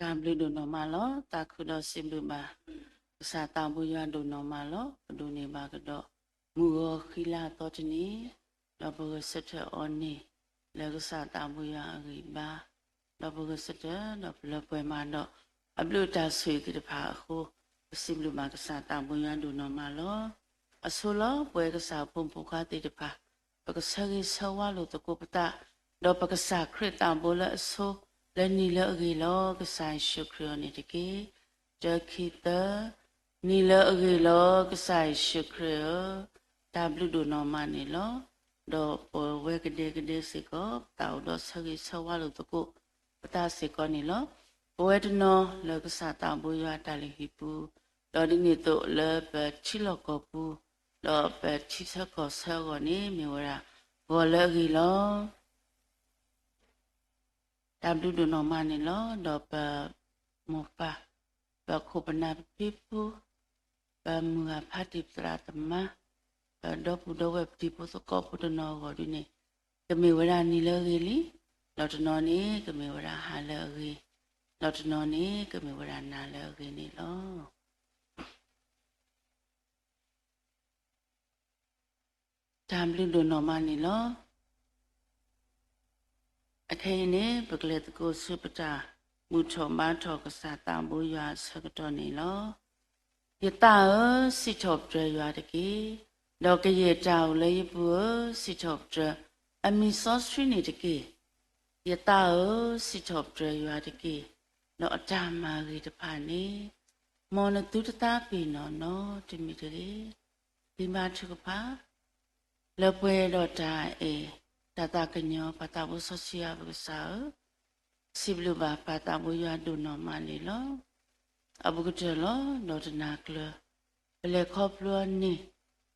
Gamblu do normalo, takudo simbuba. Sata buya do normalo, do ne bagado. Mugo hila totini, double setter oni. Legusata buya riba. Double setter, double poemano. A blue dust sweet the paho. Simbuba sata buya do normalo. A solo, buegasa pumpuka de pa. Because Hagi Sawalo to Kopata, Dopakasa Krita Bola so. Nila agilo kasai shukronitiki, Jakita Nila agilo kasai shukro, Tablu do no manilo, do po wekade siko, tau do sagi sawalo to go, Pataseconilo, Poetno, Logosata Buya Talihipu, Dodinito lep chilocopu, do per chisako sagoni, Miura, Volagilo. Tablu do no manilo do pa mopa pa kopana pipu pa mga pati pratama pa do pudo web tipo so kopu do no godine kami wala nilo gili lot no ni kami wala halagi lot no ni kami wala nalagi ni lo tablu do no manilo Akane Baglet go supata Mucho Mato Casata Buya Sagatonilo Yata sit of dre yadaki Doga yeta labor sit of dre a miss ostrinitiki Yata sit of dre yadaki No a dama with a pani Mona tutata pino no timidity Dimachukapa Lopwe dota e Tata kanyo patabu sosia besar sibluba patabu ya do normali lo abugutelo not nakle le koplo ni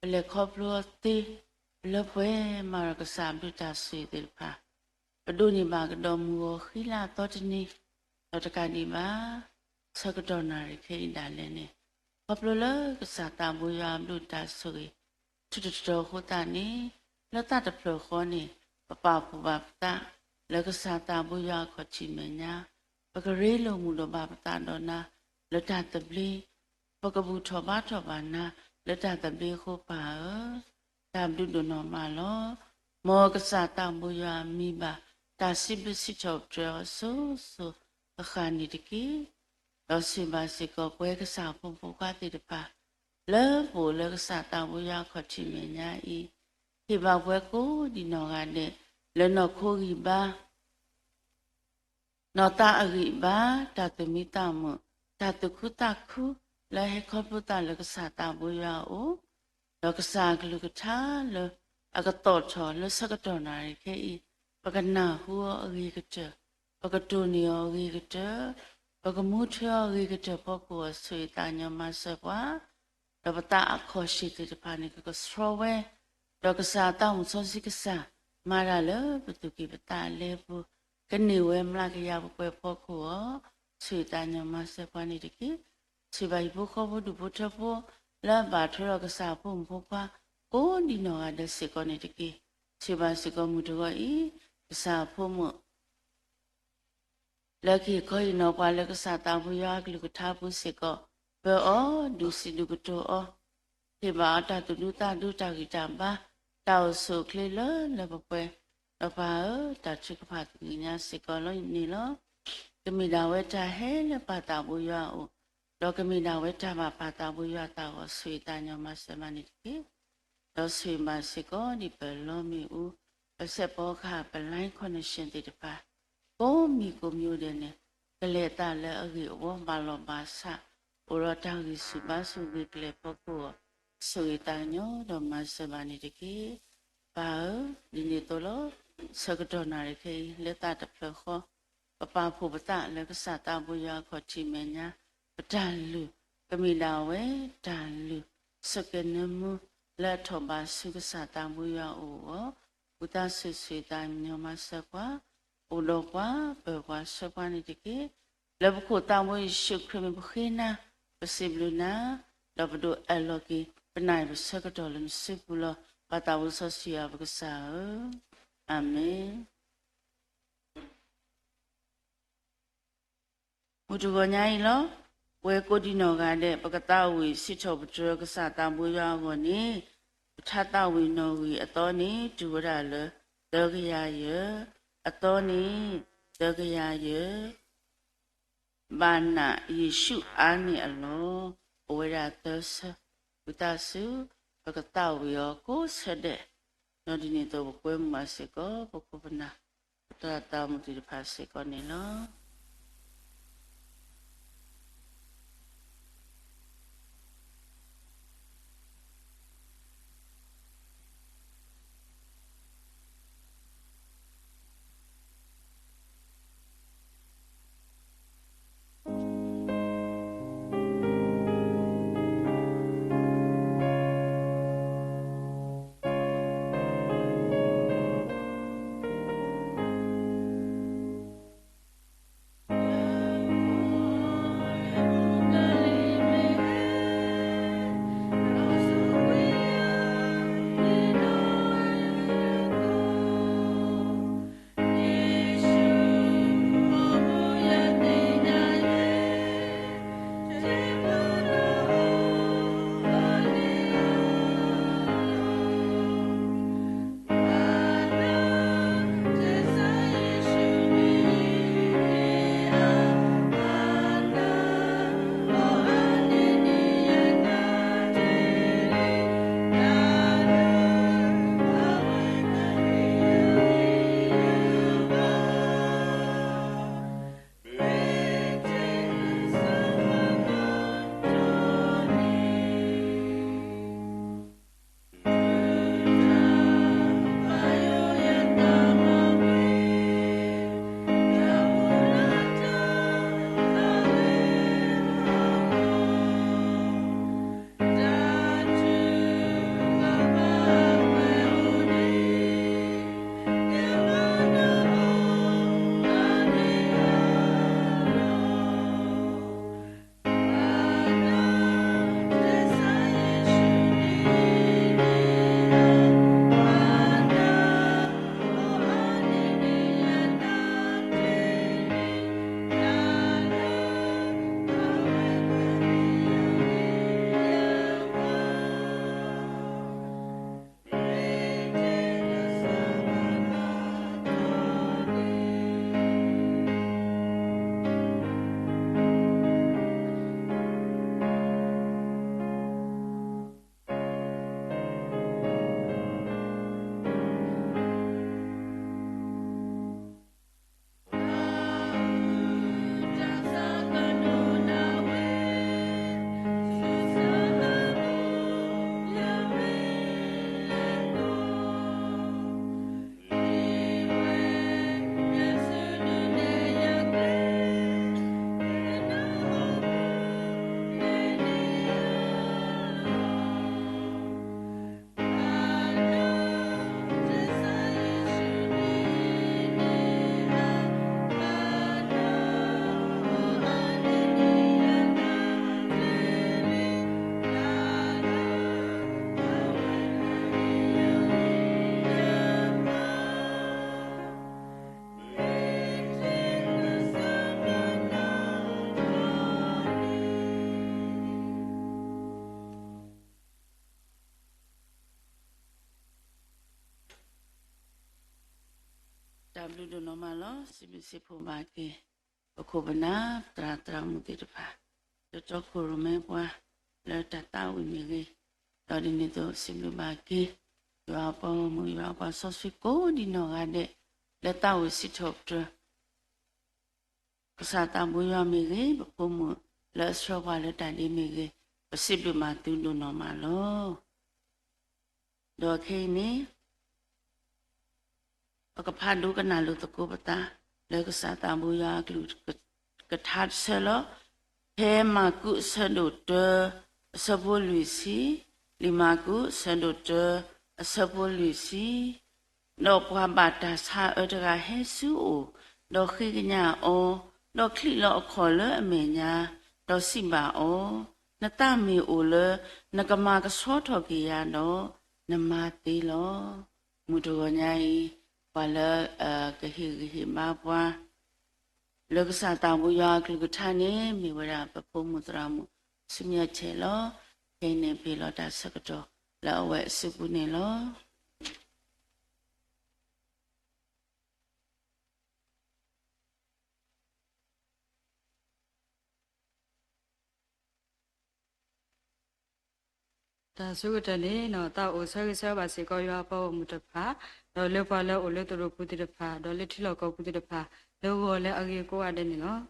le koplo ti le pwe marakasa buta si dilpa paduni ba gdomu khila totni totakani ba sakadonari khinda le ne koplo le kasata bu ya buta suri tututo hotani lata de plo khoni Papa Pupata, Legasata Buya Cochimena, Pagarelo Mudo Babatadona, Letata Blee, Pagabu Tobatobana, Letata Blee Hopa, Tabdu do Normalo, Morgasata Buya Miba, Tasibisi of Drill, so, a Hanidiki, Dosiba Siko, Wegasa Pupati de Pa, Love or Legasata Buya Cochimena e. Hiba weko di nogane le no kogiba nota agiba tatumita mo tatukutaku le hekoputa le kasata buya o le kasaglukuta le agatocho le sagatona ke pagana huo agikete pagatunio agikete pagamucho agikete poko suitanya masakwa dabata akoshi te panik ko strowe Dokasa tamu sosi kesa marala betuki beta lebu keniwe mlaki ya bukwe poko suitanya masa pani diki sibai buko budu butapo la batro kasa pumpupa ko dino ada sikone diki sibai siko mudugo I kasa pumu laki koi no pala kasa tamu ya kliku tapu siko pe o dusi dugutu o Hiba ata tuduta duta kitamba Tao su klilo lebapwe lapa ta chikpat niya sikolo nilo kemida weta he le pata buya o do kemida weta ba pata buya ta o suita nyo masemani ki do sui masiko di pelomi u sepo kha pelai connection ti pa ko mi ko myo de ne kle ta le agi wo malo basa oro ta gi su ba su gi kle poko Suitanyo do masemani diki Pao dinitolo sagadonari ke leta de ploho papa pubata le kasata buya kochimenya padalu kamilawe dalu sakenemu le thoba sugasata buya o uta suitanyo masakwa ulokwa bewa sakwani diki le bukho tamu shukrimi bukhina pasibluna Dabdo aloki penai bersakadolun sebulah patawu sosial besar. Amin. မူတကောညာဤလောဝဲကိုဒီနောကတဲ့ပကတဝီစစ်ချောပတရကစားတံပွေးရွာကိုနေပထတဝီနောဝီအတော်နေဒူရလဒေဂယာယအတော်နေဒေဂယာယဘာနာယေရှုအာနေအလောဝရတသဝတဆုပကတဝီယောကိုဆက်တဲ့နော်ဒီနေ့တော့ပွဲမှာစေကောပကုပနာတတမတိဖာစေကောနေနော် W တို့နော်မလောစီပစီဖို့ပါကေအခုဘနာတရာတရာမူတိတပါတော့ကိုရမဲပွားလက်တတဝိမီကေတော်ဒီနေတော့စီလူပါကေရွာပေါ်မူရွာပေါ်ဆော့ဆွေကိုဒီနော်ကတဲ့လက်တဝိစစ်ထုတ်တကစားတံဘူးရွာမီကေဘုံမူလက်ဆော့ပါလက်တန်ဒီမီကေပစိလူမာတူတို့နော်မလောတော့ခေနေပကဖာဒုကနာလူတကိုပတာလေကစားတံဘူးရွာကလူကထာတ်ဆလောဟဲမာကုဆန်ဒိုတအစဘလူစီလီမာကုဆန်ဒိုတအစဘလူစီနောပွားဘာတာဆာအဒရာဟဲဆူတော့ခိကညာအောတော့ခလီလောအခေါ်လအမေညာတော့စိမာအောနတမီအိုလနကမာကစောထော်ကီယာတော့နမတေလောမူတော်ညာဤဘာလကဟိမာပွား လောကစားတောင်ဘူးရွာကလူကထာနေမိဝရပဖို့မှုတရာမှုစမြတ်ချေလောကိနေဖေလောတာစကတော်လောဝဲစုပုနေလောဒါစုကတလေနော်တောက်အိုဆွဲဆွဲပါစီကောရွာပေါ်မှုတဖာတော့လေပါလဲအိုလေတူပူတိတဖာတော့လေထီလောက်ကောပူတိတဖာလောကလည်းအကေကိုရတယ်နော်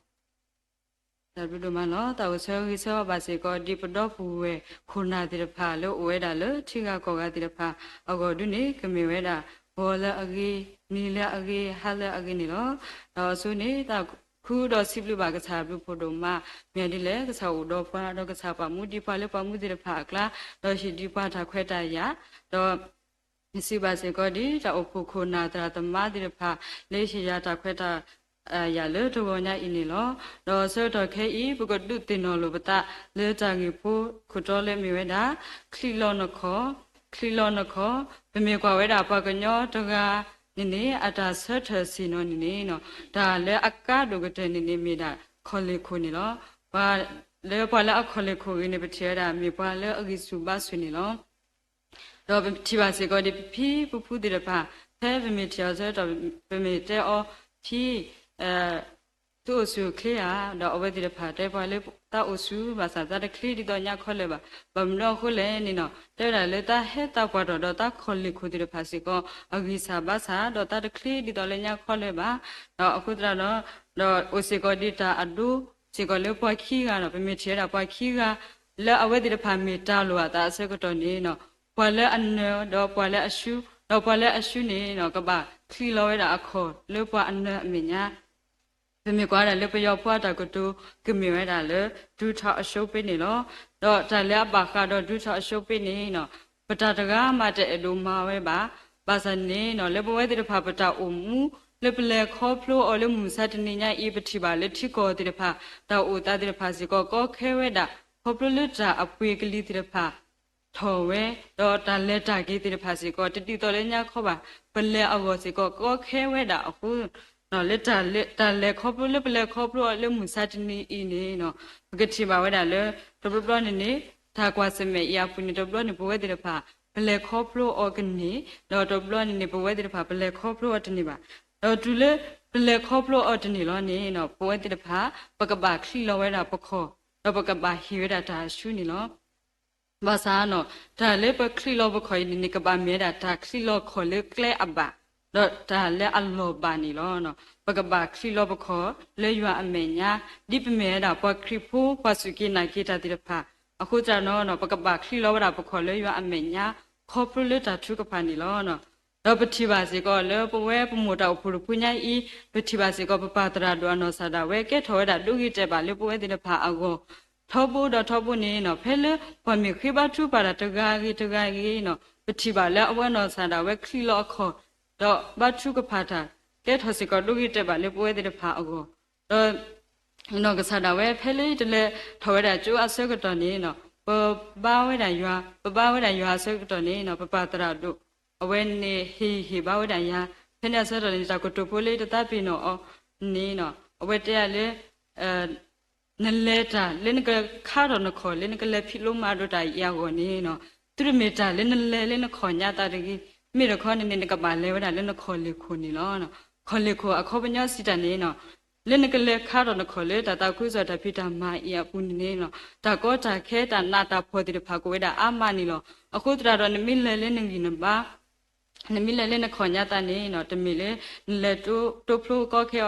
ဒါပြီးတော့မနော်တောက်ဆွဲဆွဲပါစီကောဒီပတော့ပူဝဲခုနာတိတဖာလို့ဝဲတာလေထီကကောကတိတဖာအကောဒုနေကမေဝဲတာဘောလည်းအကေနီလည်းအကေဟာလည်းအကေနေနော်တော့ဆုနေတောက်ခုတော့စိပလူပါကစားပြုဖို့တော့မှမြန်ဒီလေကစားတော့ပါတော့ကစားပါမှုဒီပါလေပါမှုဒီဖာကလာတော့ရှိဒီပါထားခွဲတရတော့စီပါစေကောဒီတော့ခုခုနာတရာတမဒီဖာလေးရှိရတာခွဲတာရလေတော့ညာအင်းလောတော့ဆောတော့ခဲဤဘကတုတင်တော်လိုပတလေတာကြီးဖို့ခုတော့လေမြဝဲတာခလီလောနခောဗမေကွာဝဲတာပကညောတကားနေအတာဆက်ထစီနော်နေနော်ဒါလည်းအကဒုကတဲ့နေမိတာခေါ်လေခုနေလောဘာလဲပါလဲအခေါ်လေခုနေပတိရတာမိပါလဲအကိစုပါဆွနေလောတော့တိပါစေကောဒီဖီပူဖူဒီရပါဖဲဗမေတျောဆိုတော့ဗမေတဲ့အောဖီသူ့စုခေယာတော့အဝဲဒီရပါတဲ့ပါလေတာအစုဘာသာတဲ့ခလီဒီတော့ညခေါ်လေပါဗမလို့ခုလဲနေနော်တဲ့ရလေတာဟဲတာပွားတော့တာခေါ်လေခုဒီရပါစီကောအဂိစာဘာသာတော့တာခလီဒီတော့လေညခေါ်လေပါတော့အခုတရတော့အစီကောဒီတာအဒူစီကောလေပွားခီကတော့ဗမေချေတာပွားခီကလဲအဝဲဒီရပါမီတာလို့တာအစကတော့နေနော်ပွာလဲအနောတော့ပွာလဲအရှုတော့ပွာလဲအရှုနေနော်ကပါခလီလောရတာအခေါ်လေပွာအနောအမြညာဗမေကွာတယ်လေပယောဖွာတာကတူကမေဝဲတာလေဒူထောအရှုပ်ပေးနေလောတော့တလဲပါကတော့ဒူထောအရှုပ်ပေးနေနော်ပတတကားမတဲ့အလိုမာဝဲပါပါစနေနော်လေပဝဲတိတဖာပတအုံမူလေပလေခေါဖလိုအလမှုစတနေညာဤပတိပါလေထိကောတိတဖာတောအိုတာတိတဖာစီကောခဲဝဲတာခေါပလိုတာအပွေကလေးတိတဖာထော်ဝဲတော့တလဲတာကြီးတိတဖာစီကောတတိတော်လဲညာခေါ်ပါပလေအောစီကောခဲဝဲတာအခုနော်လက်တာလဲခေါပလိုပလေခေါပလိုအလမှုစတနေဤနေနော်ပကတိပါဝဲတာလေတပပလနေဒါကွာစမေရပုန်တပလနေဘဝတိတဖာပလေခေါပလိုအော်ဂနီတော့တပလနေဘဝတိတဖာပလေခေါပလိုအတနေပါတော့သူလေပလေခေါပလိုအတနေလောနေနော်ဘဝတိတဖာပကပါခလီလောဝဲတာပခောတော့ပကပါဟီဝဲတာဒါရှုနေလောဘာသာနော်ဒါလေပခလီလောဘခောနေကပါမဲတာဒါခလီလောခောလေကလဲအဘတော့ဒါလဲအလောပါနေလောနော်ပကပါခလီလောဘခောလေရွာအမေညာဒီပမဲတာပခရီဖိုပစုကိနာကိတာတိတဖာအခုကျနော်ပကပါခလီလောဝဲတာပခောလေရွာအမေညာခေါပလိုတာထုကဖာနေလောနော်တော့ပတိပါစေကောလေပဝဲပမတောက်ဖူပညာဤပတိပါစေကောပပတရာဒွာနောစာတာဝဲကဲထောတာလူကြီးတဲ့ပါလေပဝဲတဲ့ဖာအကောထောဖို့နေနော်ဖဲလေပမေခိဘထုပါတာတကားကြီးနော်ပတိပါလေအဝဲနောစာတာဝဲခလီလောခောတော့ဘထုကဖာတာကဲထောစေကောလူကြီးတဲ့ပါလေပဝဲတဲ့ဖာအကောတော့နော်ကစားတာဝဲဖဲလေတလေထောဝဲတာကျိုးအစကတော့နေနော်ပပဝဲတာရွာစကတော့နေနော်ပပတရာတို့အဝဲနေဟီဘာဝဒညာဖနေဆရနေတာကိုတိုဖိုလေးတတပ်ပြီနော်နေနော်အဝဲတဲ့လေနလဲတာလင်းကခါတော့နခေါ်လင်းကလည်းဖိလို့မတော့တာရကိုနေနော်သူရမေတာလင်းလဲလင်းခေါ်ညာတာတကြီးမိရခေါ်နေကပါလဲဝဒလင်းခေါ်လေခုနေလောနော်ခေါ်လေခုအခေါ်ပညာစီတနေနော်လင်းကလည်းခါတော့နခေါ်လေတာခုဆိုတာဖိတာမအပူနေနော်တာကောတာခဲတာနာတာဖော်တိဖာကိုဝဒအာမနီလောအခုတရာတော့နမိလဲလင်းနေနပါနမီလဲနဲ့ခေါ်ညတာနေနော်တမီလဲလက်တိုဖလိုကောခဲ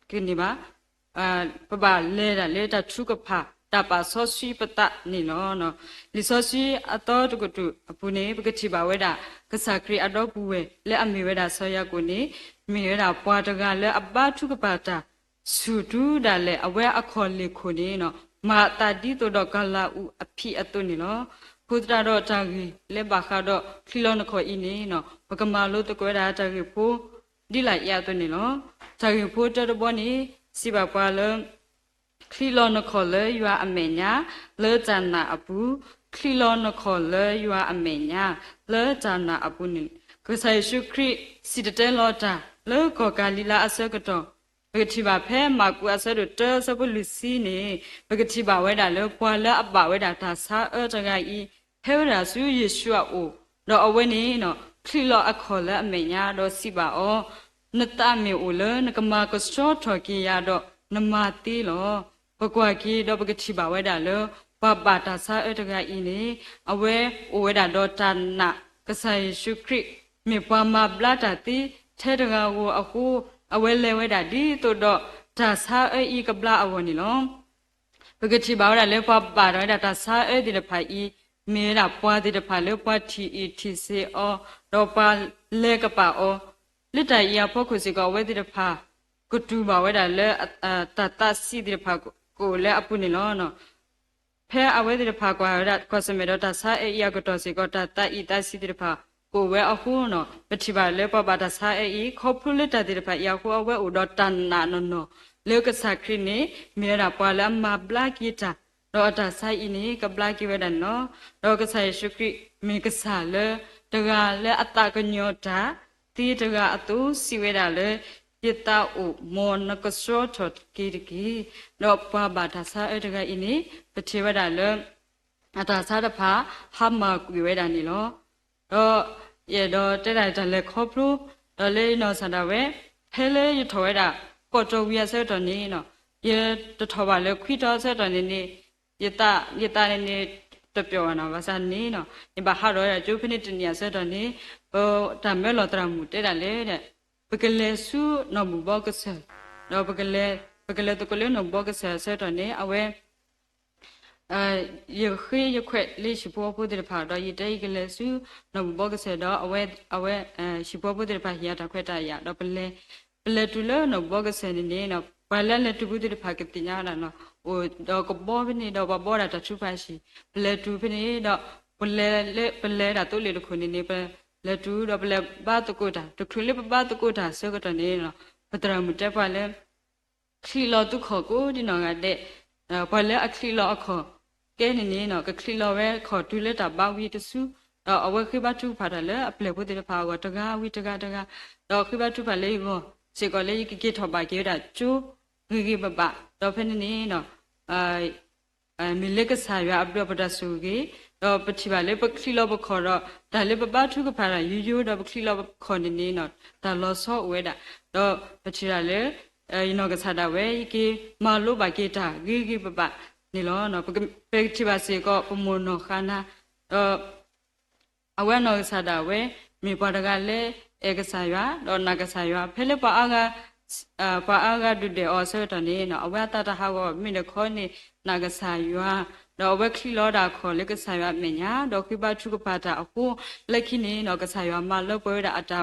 ကိနေပါပပလဲတာထုကဖာတပါဆောစီပတနေနော်လီဆောစီအတော်တကတူအပူနေပကတိပါဝဲတာကစားခရီအတော်ပူဝဲလဲအမေဝဲတာဆောရကိုနေမေဝဲတာပွားတကလဲအပထုကပါတာစုတူဒါလဲအဝဲအခေါ်လေခုနေနော်မာတာဒီတိုတော့ကလာဥအဖိအတုနေနော်ခုတရတော့တာကြီးလက်ပါခါတော့ခီလောနခေါ်ဤနေနော်ပကမာလို့တကွဲတာတာကြီးဖိုးဒီလိုက်ရတော့နေနော်တာကြီးဖိုးတတော်နေစီပါပွားလုံးခီလောနခေါ်လေရွာအမေညာလေဇာနာအပူခီလောနခေါ်လေရွာအမေညာလေဇာနာအပူနေကဆိုင်ရှုခရီစီတတဲလောတာလေကောကာလီလာအစကတော့ပ ကတိပါဖဲမာကူအဆဒတဆပလူစီနေပကတိပါဝဲတာလေပွာလအပဝဲတာဒါစာတကဤဖဲဝရာစုယေရှုအိုတော့အဝဲနေနော်ခလီလောအခေါ်လဲအမေညာတော့စီပါအောနတမေအိုလနကမာကစချောထော်ကီယာတော့နမတီလောပကွာကီတော့ပကတိပါဝဲတာလေပပတာစာတကဤနေအဝဲအိုဝဲတာတော့တနာကဆိုင်ရှုခရစ်မေပွားမဘလာတာတီထဲတကာကိုအခုအဝဲလဲဝဲတာဒီတို့တော့ဒါစာအေကဘလာအဝနီလောပကတိပါဝဲတာလေပပတာဒါစာအေဒီတဖိုင်ဤမေရာပွားဒီတဖာလေပွားတီအီတီစီအောတော့ပါလေကပါအောလက်တိုင်ရဖို့ခုစီကဝဲဒီတဖာကုတူပါဝဲတာလေတတစီဒီတဖာကိုလေအပုနေလောနော်ဖဲအဝဲဒီတဖာကွာရကောစမေတော့တဆာအေရကတော့စီကတတအီတစီဒီတဖာကိုဝဲအခုနော်ပတိပါလေပပတာဆာအေခေါပလူလက်တဒီတဖာရခုအဝဲဥဒတန်နာနော်လေကစခရီနေမေရာပွာလမဘလာကီတာတော့တာဆိုင်အင်းကပလာကိဝဲဒန်နော်တော့ကဆိုင်ရှုခရိမေကဆာလေတကလေအတကညောတာတီတကအတူစီဝဲတာလေယတာဥမောနကစောထကီတကီတော့ပဘာတာဆာအတကအင်းပတိဝဲတာလေအတာဆာတဖာဟမကွေဝဲတာနေလောတော့ရတော့တဲ့တိုင်တလေခေါပလူတော့လေနော်ဆန္ဒဝဲဖဲလေရထော်ဝဲတာပေါ်တော်ဝီရဆဲတော်နေနော်ရတထော်ပါလေခွီတော်ဆဲတော်နေယတာနေတပြောနော်ဘာသာနေနော်ဒီဘာဟာတော့ကျိုးဖနိတနီယဆက်တော့နေဘောတမဲလောတရမှုတဲ့တာလေတဲ့ပကလေစုနော်ဘူဘောကဆယ်တော့ပကလေတကလေနော်ဘောကဆယ်ဆက်တော့နေအဝဲရခေရခွက်လေးရှိပေါ်ဖို့တဲ့ဖာတော့ရတဲ့ကလေးစုနော်ဘူဘောကဆယ်တော့အဝဲရှိပေါ်ဖို့တဲ့ဖာရတာခွက်တာရတော့ပလေတူလနော်ဘောကဆယ်နေနော်ဘာလဲတူဘူးတဲ့ဖာကတိညာတာနော်ဟိုတော့ကဘောဖနေတော့ဘောတာတချူပါရှိပလေတူဖနေတော့ပလေတာတို့လေခုနေနေပလေတူတော့ပလေဘာတကုတာတခုလေဘာတကုတာစကတော့နေနော်ပတရမတက်ပါလေခီလောတုခေါ်ကိုဒီနော်ကတဲ့ဘာလဲအခီလောခေါ်ကဲနေနော်ကခီလောပဲခေါ်တူလက်တာဘာဝီတဆူတော့အဝခိဘတူဖာတယ်လေအပလေဖို့တဲ့ဖာကတကားဝီတကားတော့ခိဘတူဖာလေကိုစေကလေးကိထောပါကေတာကျူဂိဘဘတော့ဖနေနေနော်မီလက်ကဆာရအပပဒဆူကြီးတော့ပတိပါလေပခီလောဘခေါ်တော့ဒါလေပပထုကဖာရယူတော့ပခီလောခေါ်နေနေနော်ဒါလောဆောဝဲတာတော့ပတိရလေယနောကဆာတာဝဲကေမာလိုပါကေတာဂိဘဘနေလောနော်ပတိပါစေကပမနောခနာတော့အဝဲနောကဆာတာဝဲမေပါတကလေဧကဆာရတော့နာကဆာရဖဲလေပါအာကဒုတေအောဆောတနေနော်အဝတတဟာကိုမိနခေါနေနာကဆာယွာတော့ဝက်ခီလောတာခေါ်လက်ကဆာယွာမညာတော့ခိပထုကပါတာအခုလက်ခိနေနော်ကဆာယွာမလောက်ပွဲတာအတာ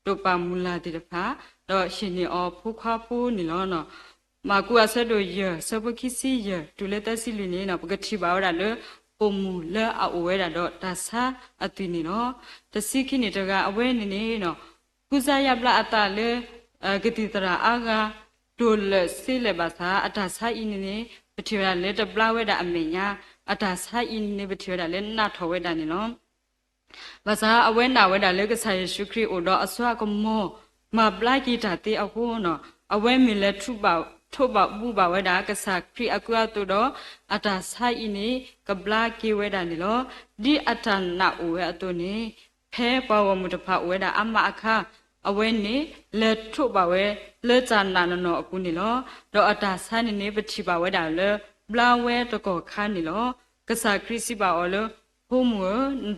ဒုပမူလာတိတဖာတော့ရှင်နေအောဖူခွားဖူးနေလောနော်မကူအဆက်တို့ရစပခိစီရဒူလက်တစီလီနေနော်ပကတိပါဝရလေပုံမူလဲအဝဲတာတော့ဒါဆာအတိနေနော်တစီခိနေတကအဝဲနေနေနော်ကုဇာယပလာအတာလေကတိတရာအာဂါဒိုလစီလေဘာသာအတာဆိုင်နေပတိရလေတပလာဝဲတာအမေညာအတာဆိုင်နေပတိရလေနာထောဝဲတာနေနော်ဘာသာအဝဲနာဝဲတာလေကဆာယေရှုခရစ်အိုတော့အစွာကမောမပလိုက်ကြတာတေအခုနော်အဝဲမီလေထုပါဘူးပါဝဲတာကဆာခရစ်အကွာတူတော့အတာဆိုင်နေကပလာကေဝဲတာနေလောဒီအတနာအိုဝဲအတူနေဖဲပဝမှုတဖဝဲတာအမအခါအဝဲနေလက်ထုပါဝဲလက်ချာနာနော်အခုနေလောတော့အတာဆန်းနေပတိပါဝဲတာလေဘလာဝဲတကောခါနေလောကဆာခရစ်စီပါအော်လောဘုံမ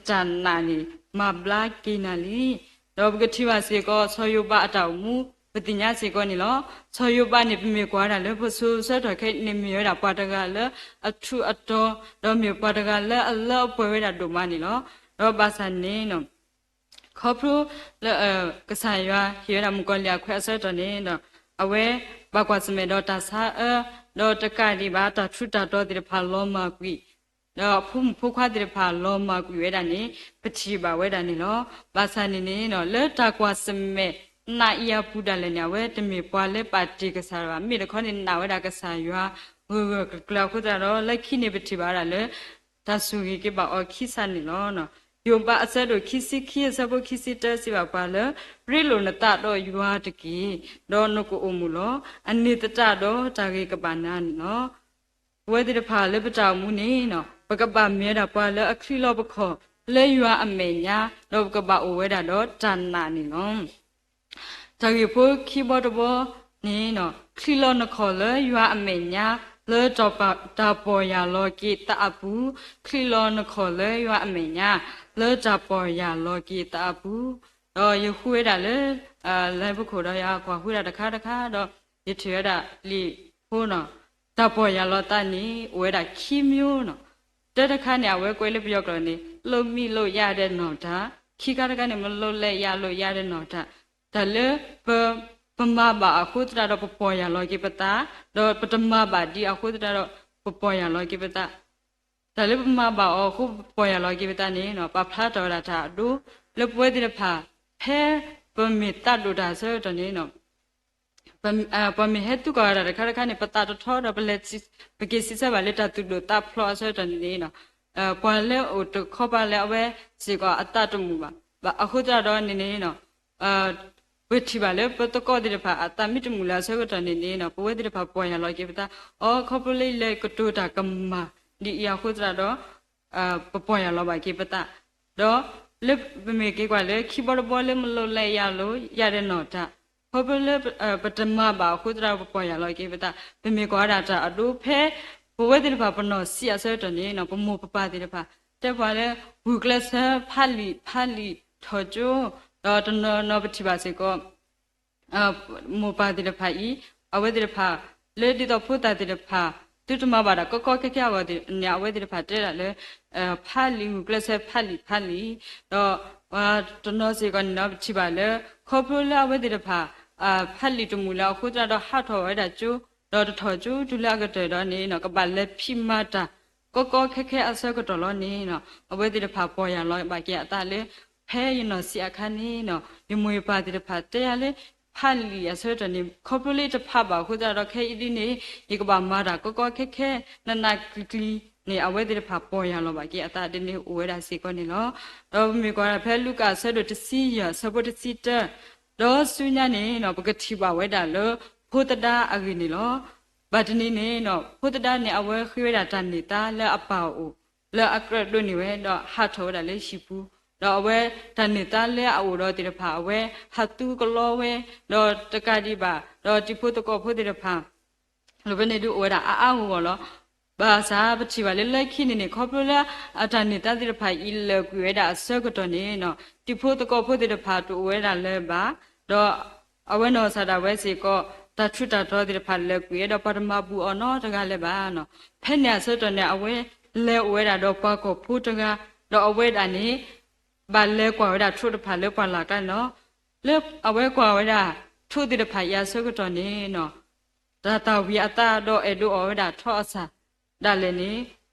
ချာနာနေမဘလာကိနာလီတော့ကတိပါစေကောဆောယုပအတောင်မူပတိညာစေကောနေလောဆောယုပနေပြမေကွာတာလေဖဆူဆက်တော်ခဲနေမြေရတာပါတကလေအထုအတော်တော့မြေပါတကလေအလောပွဲဝဲတာဒုမနေလောတော့ပါစနေနော်ခေါပရကဆာယွာဟီရမကောလျာခွဲဆတ်တနေတော့အဝဲဘကွာစမေတော့တဆာတော့တကတိပါတထုတတော်တိဖာလောမကွီတော့ဖုခွာတိဖာလောမကွီဝဲတာနေပတိပါဝဲတာနေလောပါစနေနေတော့လက်တကွာစမေနာယပူဒလည်းညဝဲတမေပွာလက်ပါတိကဆာရမိတခေါနေနာဝဲတာကဆာယွာဟိုကလောက်ခုတော့လက်ခိနေပတိပါရလေတဆူကြီးကပါအခီစနေလောနော် ယုံပါအဆက်တို့ခိစီခိစဘခိစီတဲစီပါပါလေရိလိုနတတော့ယူဟာတကီတော့နကိုအမှုလောအနေတတတော့တာကေကပါနာနော်ဝဲတိတဖာလေပတောင်မူနေနော်ပကပမြဲတာပါလေအခရီလောပခောလေယူအမေညာတော့ပကပအိုဝဲတာတော့တဏနာနေနော်တာကေဖို့ခိဘောတဘောနေနော်ခရီလောနခောလေယူအမေညာလေတော့ပါတာပေါ်ရလောကိတအပူခရီလောနခောလေယူအမေညာလေတာပေါ်ရလောကိတအပူတော့ယခွေးတာလေလဲဘခုတော့ရခွာခွေးတာတခါတော့ရထွေတာလီဖို့နော်တာပေါ်ရလောတနီဝဲတာခီမျိုးနော်တခါနေဝဲကွဲလေးပြောကြတယ်လုံမိလို့ရတဲ့နော်ဒါခီကတကနေမလို့လဲရလို့ရတဲ့နော်ဒါဒါလေပမဘာအခုတတော့ပေါ်ရလောကိပတာတော့ပတမဘာဒီအခုတတော့ပေါ်ရလောကိပတာဒါလေပမဘာအခုပေါ်ရလောကိပတာနေနော်ပဖလာတော်တာဒူလပွဲတိဖာဖဲပမီတတ်လို့ဒါဆိုတော့နေနော်ပမီဟဲတူကရတဲ့ခါခါနေပတာတော့ထောတော့ပလက်စစ်ပကိစစ်ဆက်ပါလက်တတူလို့တဖလောဆိုတော့နေနော်ပေါ်လေဟိုတခေါ်ပါလေဝဲစီကအတတမှုပါအခုတော့နေနော်ဝိထီပါလေပတကောတိဖာအတမိတမူလာဆိုတော့နေနော်ပဝဲတိဖာပေါ်ရလောကိပတာအော်ခေါပလေးလေကတူတာကမ္မာဒီရခုတော့ပေါ်ရလောပါကိပတာတော့လေမေကေကွာလေခိဘောဘောလေမလို့လဲရလို့ရတဲ့နော်တာဟောပလေပတမပါခုတရပေါ်ရလောကိပတာပမေကွာတာတာအတူဖဲဘဝတိဖာပနောစီအဆောတနေနော်ပမောပပတိဖာတဲ့ပါလေဘူကလဆဖာလီထောကျိုတော့နော်ပတိပါစေကောမောပါတိဖာဤအဝဲတိဖာလေတိတော့ဖုတာတိဖာတူတမပါတာကောခက်ခဝတိညာဝဲတိဖာတဲ့လေဖာလီဘူကလဆဖာလီတော့တနော်စေကောနော်ပတိပါလေခေါပလာဝဲတိဖာဖာလီတမူလာခုတော့ဟာထောဝဲတာကျိုတော့ထောကျိုဒူလာကတဲ့တော့နေနော်ကပါလေဖိမတာကောခက်အစကတော့လောနေနော်အဝဲတိဖာပေါ်ရလောပါကြအတာလေဖဲရနော်စီအခါနေနော်ဒီမွေပါတိဖာတဲ့ရလေဖာလီအစတော့နေခေါပလေးတဖာပါခုတော့ခဲဤဒီနေဒီကပါမာတာကောခက်နနာကလီနေအဝဲတိဖာပေါ်ရလောပါကြအတာဒီနေဝဲတာစီကောနေလောတော့မိကွာဖဲလူကဆတော့တစီရဆဘတစီတတော့ဆုညာနေနော်ပကတိပါဝဲတာလောဖို့တတာအကိနေလောဘာတနေနေနော်ဖို့တတာနေအဝဲခွေးတာတနေတာလဲအပါအိုလဲအကရတို့နေဝဲတော့ဟာထောတာလဲရှိဘူးတော့အဝဲတနေတာလဲအိုတော့တိတဖာအဝဲဟာတူကလောဝဲတော့တကတိပါတော့တိဖို့တကောဖို့တိတဖာလိုပဲနေတို့ဝဲတာအာဟိုကောလောဘာသာပတိပါလဲလက်ခိနေခေါပလာအတနေတာတိတဖာဤလဲကွေတာအစကတော့နေနော်တိဖို့တကောဖို့တိတဖာတူဝဲတာလဲပါတော့အဝဲနော်ဆာတာဝဲစီကောတထုတာတော်တိဖာလက်ကွေတော့ပထမဘူးအော်နော်တကလည်းပါနော်ဖက်နေဆွတ်နေအဝဲလဲဝဲတာတော့ပကောဖူးတကတော့အဝဲတာနေဘာလဲကွာဝဲတာထုတဖာလဲပွာလာကနော်လဲအဝဲကွာဝဲတာထုတိဖာရဆွတ်ကတော့နေနော်ဒါတာဝီအတာတော့အဲ့တို့အဝဲတာထောအစာဒါလည်းနေ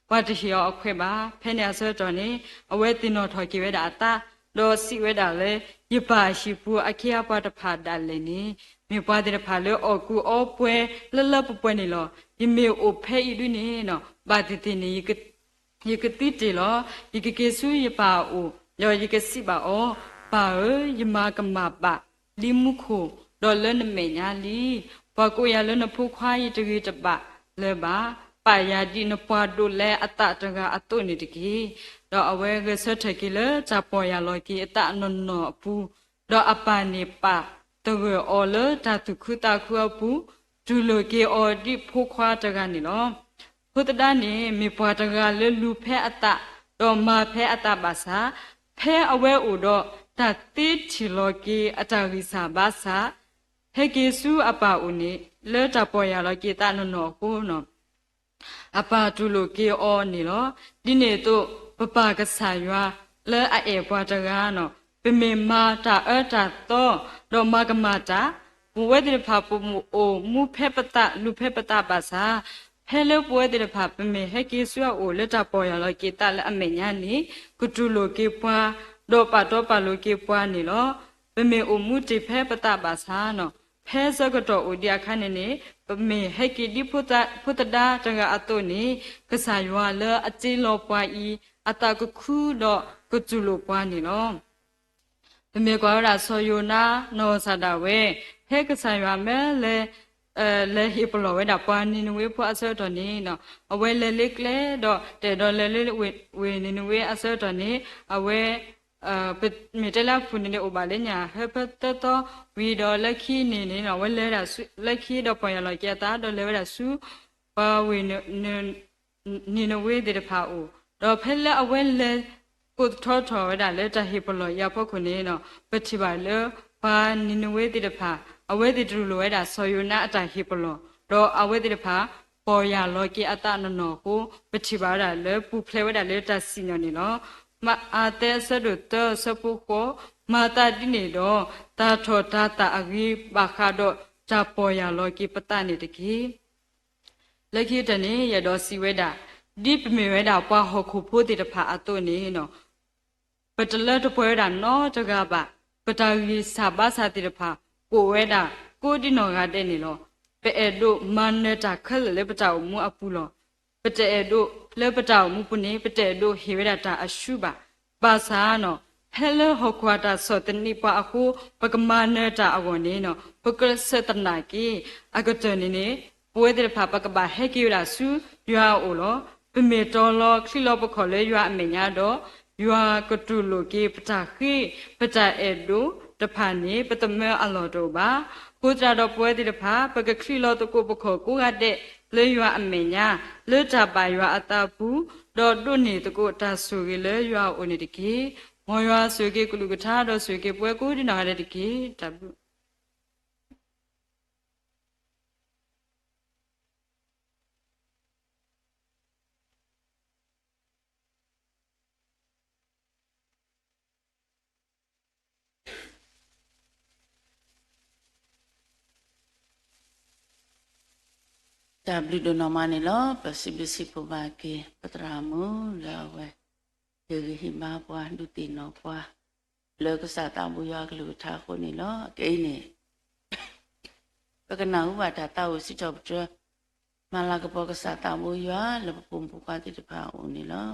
ဝတ်တရှိရောအခွဲပါဖက်နေဆွတ်တော့နေအဝဲတင်တော်ထော်ကြွဲတာအတာတော့စီဝဲတာလဲရပါရှိဘူးအခေအပတဖာဒါလည်းနေမြေပွားတဲ့ဖာလေအော်ကူအော်ပွဲလလပပွဲနေလောဒီမေအိုဖဲဤတွနေနော်ဘာတိတိနေယကတိတေလောယကကေဆူယပါအိုယောယကစီပါအောပါယမကမပါလီမှုခိုဒေါ်လနမေညာလီဘကိုရလနဖူခွားဤတကြီးတပလေပါပါယာတိနပွားတို့လဲအတတကအတုနေတကြီးတော့အဝဲကဆွတ်ထကိလေဇာပေါ်ရလောကီအတနော်နော်အပူတော့အပနေပါတကွေအော်လဓာတုခုတာခုအပူဒူလိုကေအော်ဒီဖိုခွာတကနေနော်ဖုတတနေမေပွားတကလေလူဖဲအတတော့မာဖဲအတပါစာဖဲအဝဲအိုတော့တတိချီလောကေအတရိစာပါစာဟေကေစုအပအိုနေလေတပေါ်ရလောကေတနော်နော်ကိုနော်အပဒူလိုကေအော်နေလောဒီနေတော့ပပကဆာရွာလဲအေပွားတကားနော်ပမေမာတာအတာတော့တော့မကမတာဘဝတိဖာပမှုအိုမူဖဲပတလူဖဲပတပါစာဖဲလို့ဘဝတိဖာပမေဟဲကေဆွအိုလက်တာပေါ်ရလောကေတလအမေညာနေကုတုလိုကေပွားတော့ပါလိုကေပွားနေလောပမေအိုမူတိဖဲပတပါစာနော်ဖဲစကတော့အိုဒီအခါနေနေပမေဟဲကေဒီဖုတဒါတကအတုနေကဆာရွာလအကျင်းလောပွားဤ အတာကခုတော့ကကျူလိုပွားနေလောပမေကွာရဆောယနာနောစတာဝဲဟဲကဆန်ရွာမဲလေလေဟိပလောဝဲတာပွားနေနဝေဖွာအစောတော်နေနော်အဝဲလေလိကလေတော့တဲ့တော့လေလေဝေနေနဝေအစောတော်နေအဝဲမေတလာဖုန်နေဥပါလေညာဟပတတော်ဝီတော်လက်ခီနေနေနော်ဝဲလဲတာလက်ခီတော့ပေါ်ရလောကျတာတော့လဲဝဲတာစုပါဝေနေနဝေတဲ့ဖာအိုတော့ဖဲလဲအဝဲလဲကိုထောထောဝဲတာလဲတဟိပလောရဖို့ခုနေနော်ပတိပါလေပါနေနဝေတဲ့ဖာအဝဲတဲ့တူလိုဝဲတာဆော်ယနာအတဟိပလောတော့အဝဲတဲ့ဖာပေါ်ရလောကီအတနနောကိုပတိပါတာလဲပူဖလဲဝဲတာလဲတစီနော်နေနော်မအာတဲဆဒုတစပုကိုမာတာတိနေတော့တာထောတာတာအဂိပါခါတော့ဂျာပေါ်ရလောကီပတနေတကြီးလက်ခိတနေရတော့စီဝဲတာဒီပမေဝဲတာပွားဟခုဖို့တိတဖာအတုနေနော်ပတလတ်တပွဲတာနော်တကပါပတာကြီးစာပါစာတိတဖာကိုဝဲတာကိုဒီနော်ကတဲ့နေလို့ပဲအဲ့တို့မန်နေတာခက်လေပတာမူအပူလို့ပတဲ့တို့လေပတာမူပုနေပတဲ့တို့ဟေဝဲတာအရှုပါပါစာနော်ဟဲလဟခွာတာစောတနိပါအခုပကမနေတာအဝနေနော်ပကရစတနာကီအကတနေနေပွဲတဲ့ဖာပကပါဟဲကီရာစုရွာအိုလောပမေတော်လောခီလောပခေါ်လေရွာအမေညာတော့ရွာကတူလိုကေပတာခိပတာအဲ့တို့တဖာနေပတမဲအလောတို့ပါကိုကြတော့ပွဲတဲ့ဖာပကခီလောတကိုပခေါ်ကိုကတဲ့လေရွာအမေညာလေတာပါရွာအတာဘူးတော့တွနေတကိုတာဆူကေလေရွာအိုနေတကေမောရွာဆွေကေကုလူကထားတော့ဆွေကေပွဲကိုဒီနာတဲ့တကေတဘူး တာဘလူဒနောမနေလောပစီပစီပဘာကေပတရာမူလောဝဲယေဟိမာပွားလူတိနောပွားလောကစတာဘူယောကလူထားခုနေလောကိနေပကနာဥပါဒတာဝစီချောပကျွမလာကပောကစတာဘူယောလပပုံပူကတိတဖာဦးနေလော